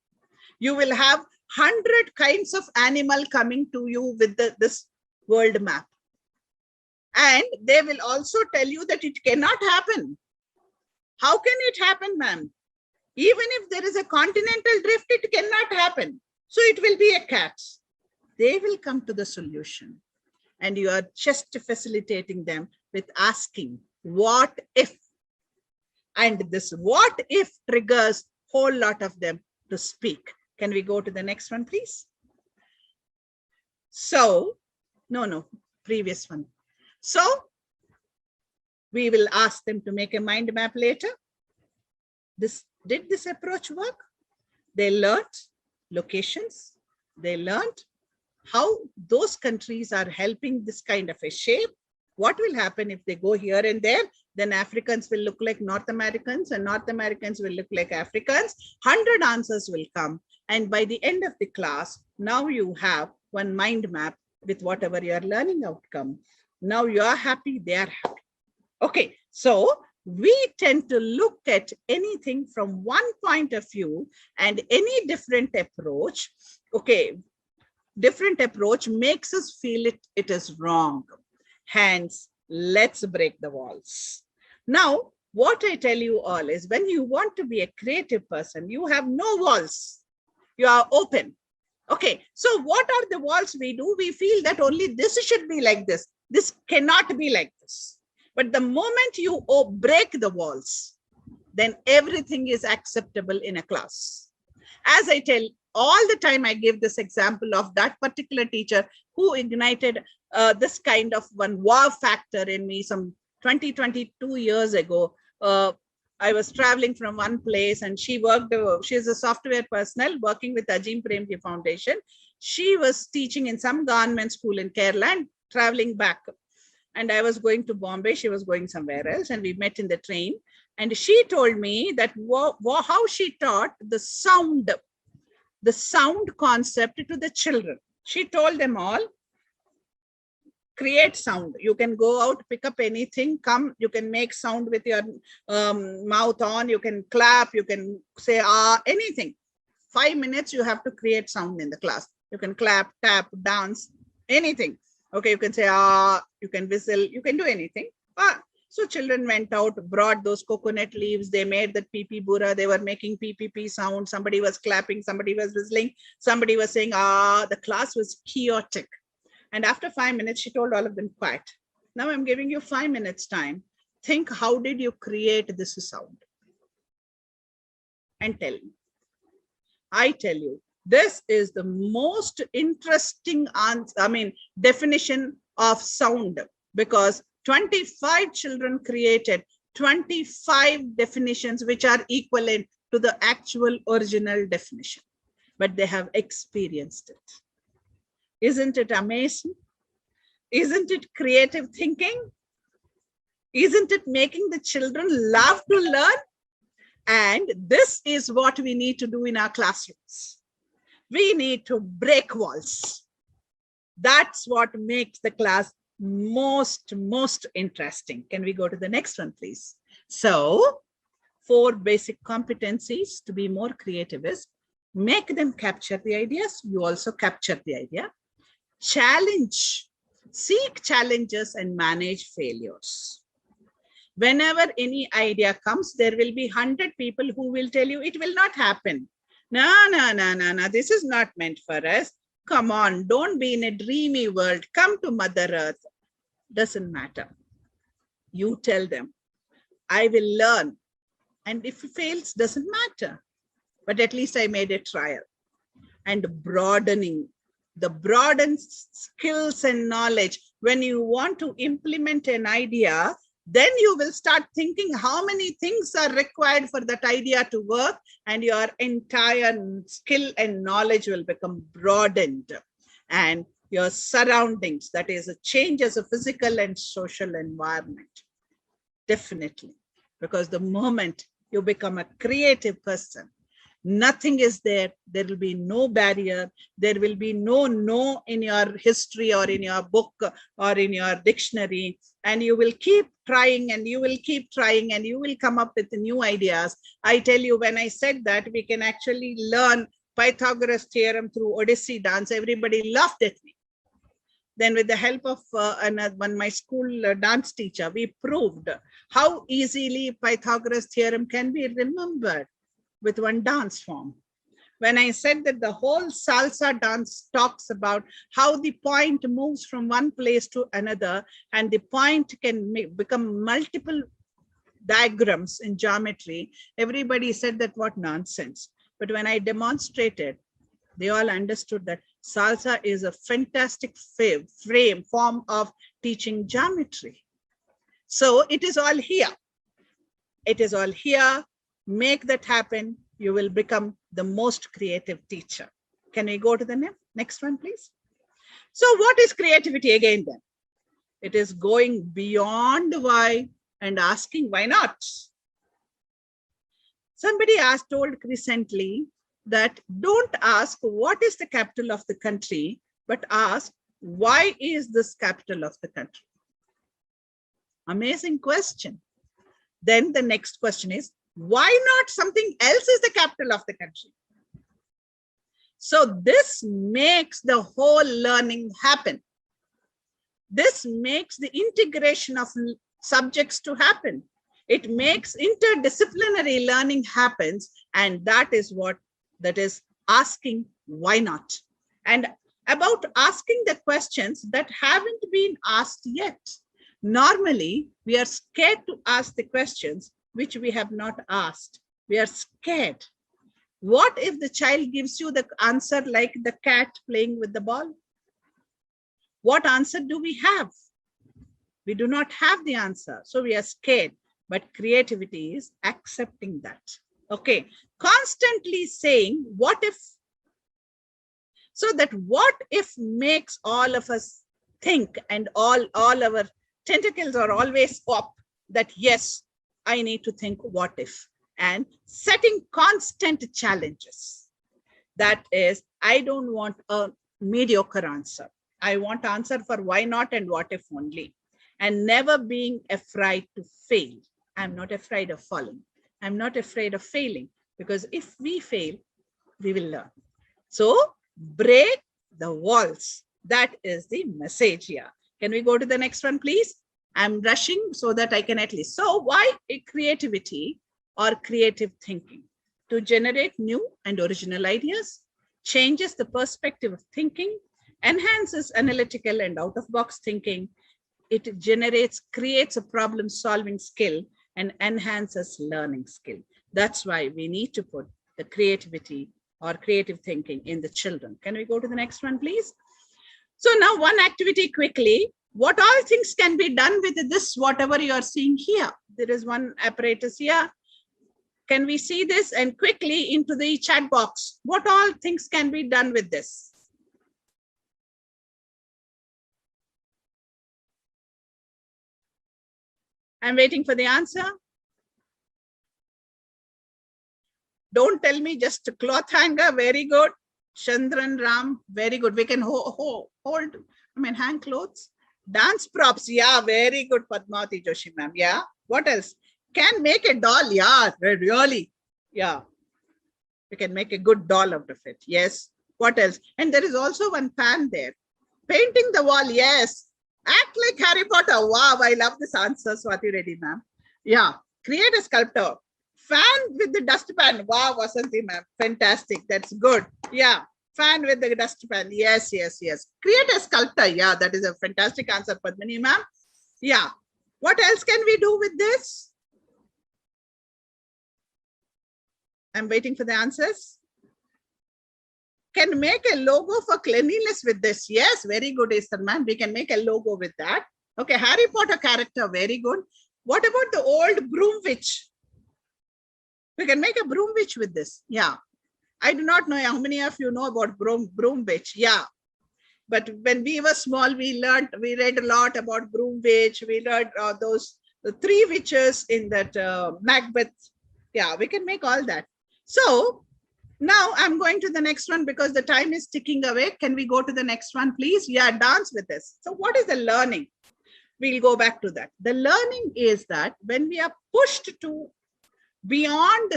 You will have 100 kinds of animal coming to you with this world map. And they will also tell you that it cannot happen. How can it happen, ma'am? Even if there is a continental drift, it cannot happen. So it will be a cat. They will come to the solution. And you are just facilitating them with asking, what if? And this what if triggers whole lot of them to speak. Can we go to the next one, please? So, no, previous one. So, we will ask them to make a mind map later. Did this approach work? They learned locations. They learned how those countries are helping this kind of a shape. What will happen if they go here and there? Then Africans will look like North Americans and North Americans will look like Africans. 100 answers will come. And by the end of the class, now you have one mind map with whatever your learning outcome. Now you are happy, they are happy. Okay, so we tend to look at anything from one point of view, and any different approach, okay, different approach makes us feel it is wrong. Hence, let's break the walls. Now, what I tell you all is, when you want to be a creative person, you have no walls. You are open. Okay, so what are the walls we do? We feel that only this should be like this. this cannot be like this. But the moment you break the walls, then everything is acceptable in a class. As I tell all the time, I give this example of that particular teacher who ignited this kind of one wow factor in me some 22 years ago. I was traveling from one place and she worked, she is a software personnel working with Ajim Premji Foundation. She was teaching in some government school in Kerala and traveling back. And I was going to Bombay, she was going somewhere else, and we met in the train. And she told me that how she taught the sound concept to the children. She told them all, create sound. You can go out, pick up anything, come, you can make sound with your mouth on, you can clap, you can say anything. 5 minutes, you have to create sound in the class. You can clap, tap, dance, anything. Okay, you can say, you can whistle, you can do anything. So children went out, brought those coconut leaves, they made that pee bura, they were making pee sound, somebody was clapping, somebody was whistling, somebody was saying, the class was chaotic. And after 5 minutes, she told all of them, quiet. Now I'm giving you 5 minutes time. Think, how did you create this sound? And tell me. I tell you, this is the most interesting definition of sound, because 25 children created 25 definitions which are equivalent to the actual original definition, but they have experienced it. Isn't it amazing? Isn't it creative thinking? Isn't it making the children love to learn? And this is what we need to do in our classrooms. We need to break walls. That's what makes the class most interesting. Can we go to the next one, please? So 4 basic competencies to be more creative is make them capture the ideas. You also capture the idea. Challenge, seek challenges and manage failures. Whenever any idea comes, there will be 100 people who will tell you it will not happen. No, this is not meant for us. Come on, don't be in a dreamy world. Come to Mother Earth. Doesn't matter. You tell them, I will learn. And if it fails, doesn't matter. But at least I made a trial. And broadened skills and knowledge. When you want to implement an idea, then you will start thinking how many things are required for that idea to work, and your entire skill and knowledge will become broadened. And your surroundings, that is, a change as a physical and social environment. Definitely. Because the moment you become a creative person, nothing is there. There will be no barrier. There will be no in your history or in your book or in your dictionary. And you will keep trying and you will keep trying and you will come up with new ideas. I tell you, when I said that we can actually learn Pythagoras theorem through Odissi dance, everybody laughed at me. Then with the help of my school dance teacher, we proved how easily Pythagoras theorem can be remembered with one dance form. When I said that the whole salsa dance talks about how the point moves from one place to another, and the point can become multiple diagrams in geometry, everybody said that what nonsense. But when I demonstrated, they all understood that salsa is a fantastic form of teaching geometry. So it is all here. It is all here. Make that happen. You will become the most creative teacher. Can we go to the next one, please? So what is creativity again then? It is going beyond why and asking why not. Somebody told recently that don't ask what is the capital of the country, but ask why is this capital of the country? Amazing question. Then the next question is, why not something else is the capital of the country? So this makes the whole learning happen. This makes the integration of subjects to happen. It makes interdisciplinary learning happens, and that is what that is asking why not. And about asking the questions that haven't been asked yet. Normally, we are scared to ask the questions which we have not asked. We are scared. What if the child gives you the answer like the cat playing with the ball? What answer do we have? We do not have the answer. So we are scared. But creativity is accepting that. Okay. Constantly saying, what if? So that what if makes all of us think, and all our tentacles are always up that, yes, I need to think what if, and setting constant challenges. That is, I don't want a mediocre answer. I want answer for why not and what if only, and never being afraid to fail. I'm not afraid of falling. I'm not afraid of failing, because if we fail, we will learn. So break the walls. That is the message here. Can we go to the next one, please? I'm rushing so that I can at least. So why creativity or creative thinking? To generate new and original ideas, changes the perspective of thinking, enhances analytical and out-of-box thinking. It creates a problem-solving skill and enhances learning skill. That's why we need to put the creativity or creative thinking in the children. Can we go to the next one, please? So now one activity quickly. What all things can be done with this, whatever you are seeing here? There is one apparatus here. Can we see this? And quickly into the chat box, what all things can be done with this? I'm waiting for the answer. Don't tell me just a cloth hanger. Very good. Chandran Ram, very good. We can hold, hang clothes. Dance props. Yeah, very good. Padmavati Joshi ma'am. Yeah. What else? Can make a doll. Yeah, really. Yeah. We can make a good doll out of it. Yes. What else? And there is also one fan there. Painting the wall. Yes. Act like Harry Potter. Wow. I love this answer, Swati Reddy ma'am. Yeah. Create a sculptor. Fan with the dustpan. Wow, Vasanti ma'am. Fantastic. That's good. Yeah. Fan with the dustpan. Yes, yes, yes. Create a sculptor. Yeah, that is a fantastic answer, Padmini ma'am. Yeah. What else can we do with this? I'm waiting for the answers. Can make a logo for cleanliness with this. Yes, very good, Esther ma'am. We can make a logo with that. Okay, Harry Potter character. Very good. What about the old broom witch? We can make a broom witch with this. Yeah. I do not know how many of you know about broom witch. Yeah. But when we were small, we read a lot about broom witch. We read the three witches in that Macbeth. Yeah, we can make all that. So now I'm going to the next one because the time is ticking away. Can we go to the next one, please? Yeah, dance with this. So what is the learning? We'll go back to that. The learning is that when we are pushed to beyond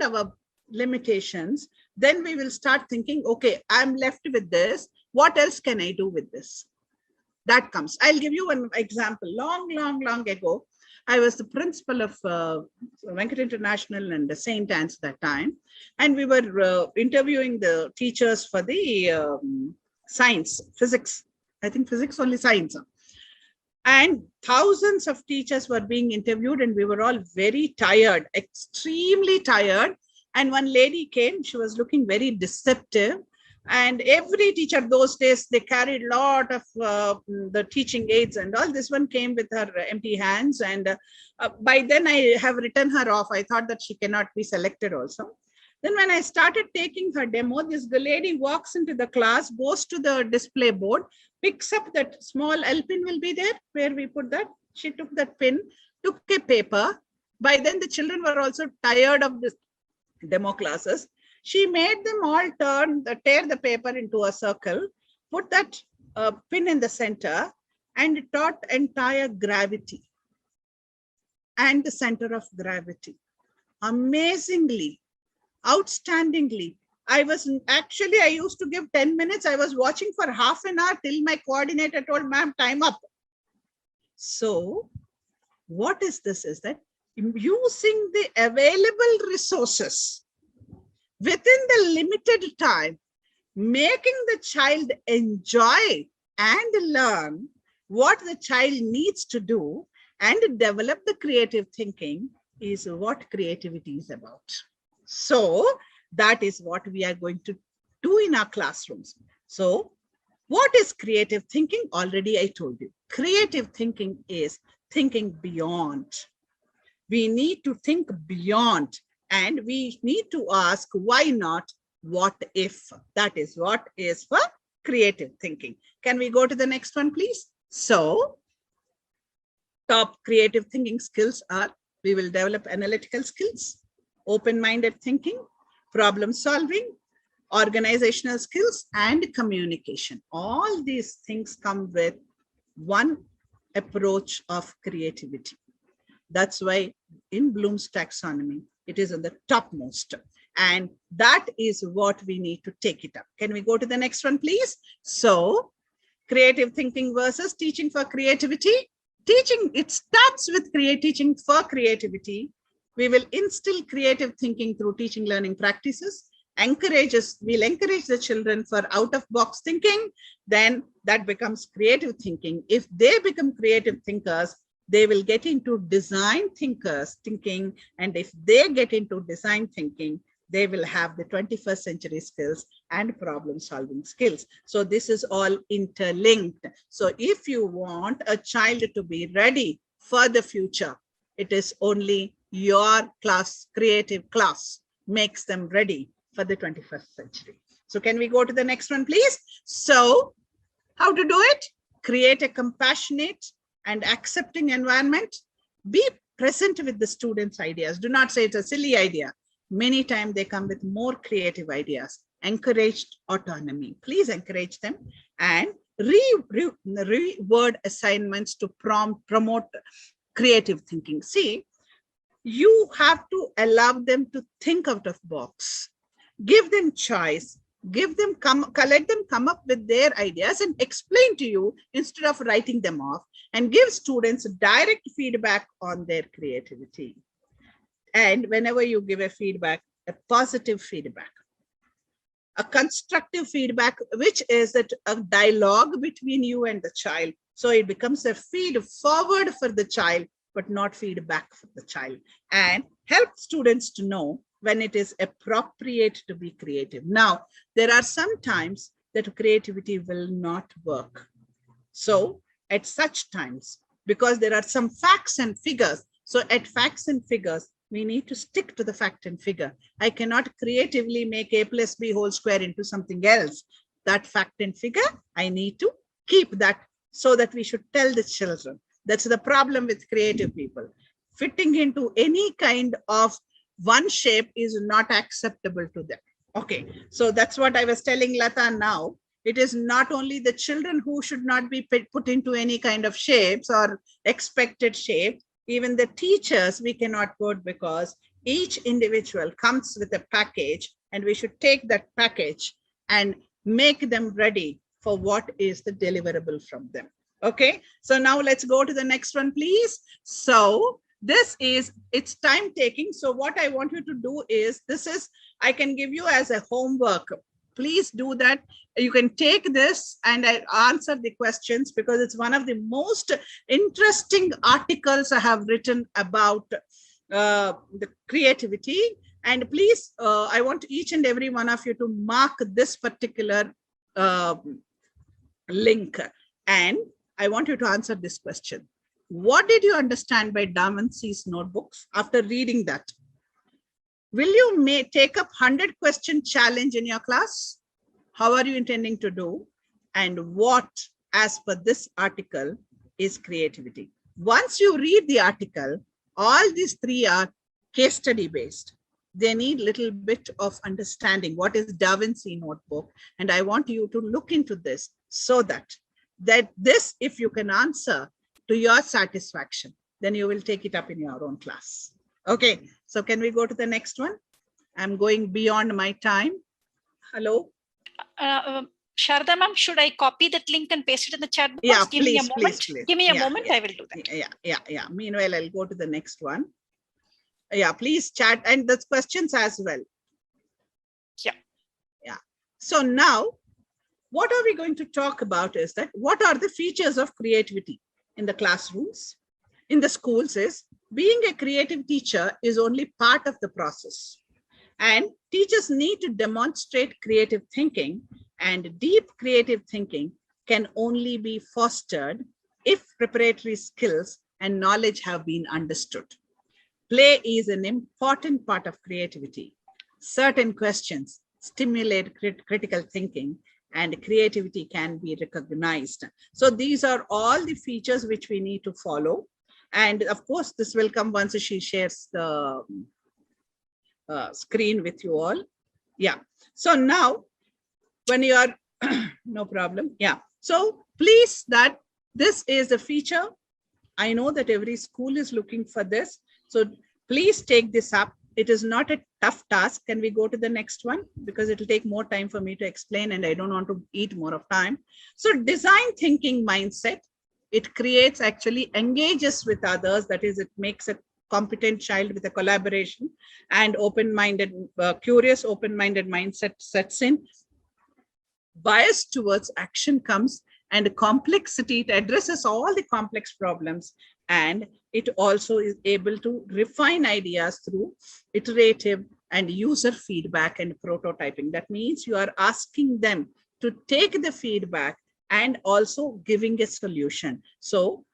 our limitations, then we will start thinking, okay, I'm left with this. What else can I do with this? That comes. I'll give you an example. Long ago, I was the principal of Venkat International and St. Anne's that time. And we were interviewing the teachers for the science, physics. I think physics, only science. And thousands of teachers were being interviewed and we were all very tired, extremely tired. And one lady came, she was looking very deceptive. And every teacher those days, they carried a lot of the teaching aids and all. This one came with her empty hands. And by then I have written her off. I thought that she cannot be selected also. Then when I started taking her demo, this lady walks into the class, goes to the display board, picks up that small L pin will be there where we put that. She took that pin, took a paper. By then the children were also tired of this demo classes. She made them all tear the paper into a circle, put that pin in the center and taught entire gravity and the center of gravity. Amazingly, outstandingly. I used to give 10 minutes. I was watching for half an hour till my coordinator told, ma'am, time up. So what is this? Is that using the available resources within the limited time, making the child enjoy and learn what the child needs to do and develop the creative thinking is what creativity is about. So that is what we are going to do in our classrooms. So what is creative thinking? Already I told you. Creative thinking is thinking beyond. We need to think beyond, and we need to ask why not, what if. That is what is for creative thinking. Can we go to the next one, please? So top creative thinking skills are, we will develop analytical skills, open-minded thinking, problem solving, organizational skills, and communication. All these things come with one approach of creativity. That's why in Bloom's taxonomy, it is on the topmost. And that is what we need to take it up. Can we go to the next one, please? So creative thinking versus teaching for creativity. Teaching, it starts with teaching for creativity. We will instill creative thinking through teaching learning practices. We'll encourage the children for out-of-box thinking. Then that becomes creative thinking. If they become creative thinkers, they will get into design thinkers thinking. And if they get into design thinking, they will have the 21st century skills and problem solving skills. So this is all interlinked. So if you want a child to be ready for the future, it is only your class, creative class, makes them ready for the 21st century. So can we go to the next one, please? So how to do it? Create a compassionate and accepting environment. Be present with the students' ideas. Do not say it's a silly idea. Many times they come with more creative ideas. Encouraged autonomy. Please encourage them and reward assignments to promote creative thinking. See, you have to allow them to think out of box. Give them choice. Give them let them come up with their ideas and explain to you instead of writing them off, and give students direct feedback on their creativity. And whenever you give a feedback, a positive feedback, a constructive feedback, which is a dialogue between you and the child. So it becomes a feed forward for the child, but not feedback for the child, and help students to know when it is appropriate to be creative. Now, there are some times that creativity will not work. So at such times, because there are some facts and figures, so at facts and figures, we need to stick to the fact and figure. I cannot creatively make a plus b whole square into something else. That fact and figure, I need to keep that, so that we should tell the children. That's the problem with creative people. Fitting into any kind of one shape is not acceptable to them. Okay, so that's what I was telling Lata now. It is not only the children who should not be put into any kind of shapes or expected shape. Even the teachers, we cannot put, because each individual comes with a package, and we should take that package and make them ready for what is the deliverable from them. Okay, so now let's go to the next one, please. So this is, it's time taking. So what I want you to do is, I can give you as a homework. Please do that. You can take this and answer the questions, because it's one of the most interesting articles I have written about the creativity. And please, I want each and every one of you to mark this particular link. And I want you to answer this question. What did you understand by Da Vinci's notebooks after reading that? Will you take up 100 question challenge in your class? How are you intending to do? And what, as per this article, is creativity? Once you read the article, all these three are case study based. They need little bit of understanding what is Da Vinci notebook. And I want you to look into this, so that this, if you can answer to your satisfaction, then you will take it up in your own class. Okay, so can we go to the next one? I'm going beyond my time. Hello? Sharda ma'am, should I copy that link and paste it in the chat box? Yeah, Give me a please, moment. please. Give me a moment, I will do that. Yeah. Meanwhile, I'll go to the next one. Yeah, please chat, and the questions as well. Yeah. Yeah. So now, what are we going to talk about is that what are the features of creativity in the classrooms, in the schools is being a creative teacher is only part of the process. And teachers need to demonstrate creative thinking, and deep creative thinking can only be fostered if preparatory skills and knowledge have been understood. Play is an important part of creativity. Certain questions stimulate critical thinking, and creativity can be recognized. So these are all the features which we need to follow. And of course, this will come once she shares the screen with you all. Yeah. So now, when you are, no problem. Yeah. So please, that this is a feature. I know that every school is looking for this. So please take this up. It is not a tough task. Can we go to the next one? Because it will take more time for me to explain and I don't want to eat more of time. So design thinking mindset, it creates, actually engages with others. That is, it makes a competent child with a collaboration and open-minded, curious, open-minded mindset sets in. Bias towards action comes, and complexity, it addresses all the complex problems, and it also is able to refine ideas through iterative and user feedback and prototyping. That means you are asking them to take the feedback and also giving a solution. So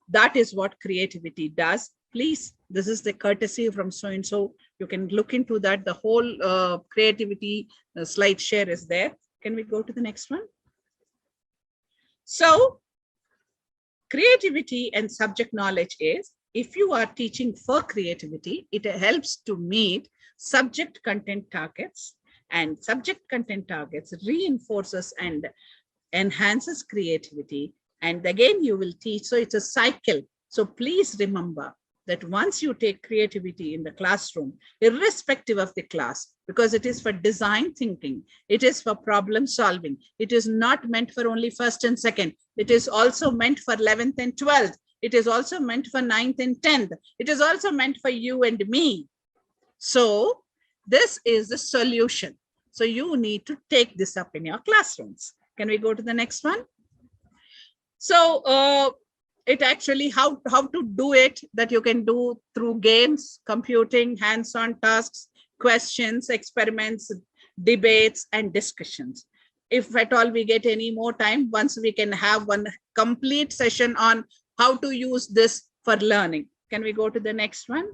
that is what creativity does. Please, this is the courtesy from so-and-so. You can look into that. The whole creativity slide share is there. Can we go to the next one? So creativity and subject knowledge is, if you are teaching for creativity, it helps to meet subject content targets, and subject content targets reinforces and enhances creativity. And again, you will teach. So it's a cycle. So please remember that once you take creativity in the classroom, irrespective of the class, because it is for design thinking, it is for problem solving, it is not meant for only first and second, it is also meant for 11th and 12th, it is also meant for 9th and 10th, it is also meant for you and me. So this is the solution. So you need to take this up in your classrooms. Can we go to the next one? So it actually, how to do it, that you can do through games, computing, hands-on tasks, questions, experiments, debates, and discussions. If at all we get any more time, once we can have one complete session on how to use this for learning. Can we go to the next one?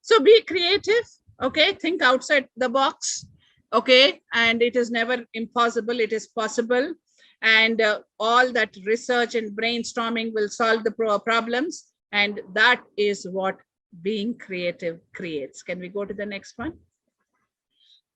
So be creative, okay? Think outside the box, okay? And it is never impossible, it is possible. And all that research and brainstorming will solve the problems. And that is what being creative creates. Can we go to the next one?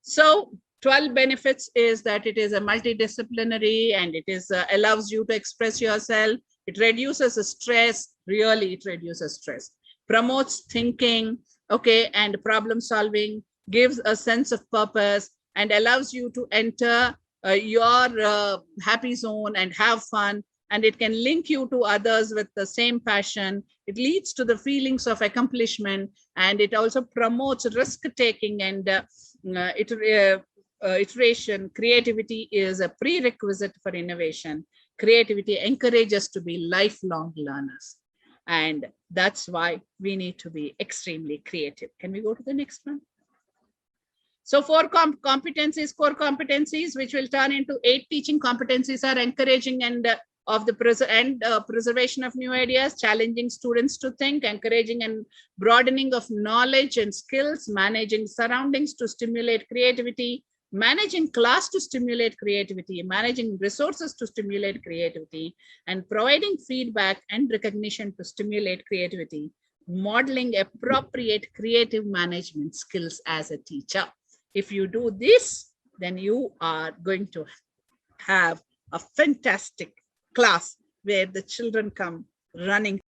So 12 benefits is that it is a multidisciplinary, and it is allows you to express yourself. It reduces stress. Really, it reduces stress. Promotes thinking, okay, and problem solving, gives a sense of purpose, and allows you to enter your happy zone and have fun. And it can link you to others with the same passion. It leads to the feelings of accomplishment, and it also promotes risk-taking and iteration. Creativity is a prerequisite for innovation. Creativity encourages us to be lifelong learners. And that's why we need to be extremely creative. Can we go to the next one? So 4 competencies, core competencies, which will turn into 8 teaching competencies, are encouraging and of the preservation of new ideas, challenging students to think, encouraging and broadening of knowledge and skills, managing surroundings to stimulate creativity, managing class to stimulate creativity, managing resources to stimulate creativity, and providing feedback and recognition to stimulate creativity, modeling appropriate creative management skills as a teacher. If you do this, then you are going to have a fantastic class where the children come running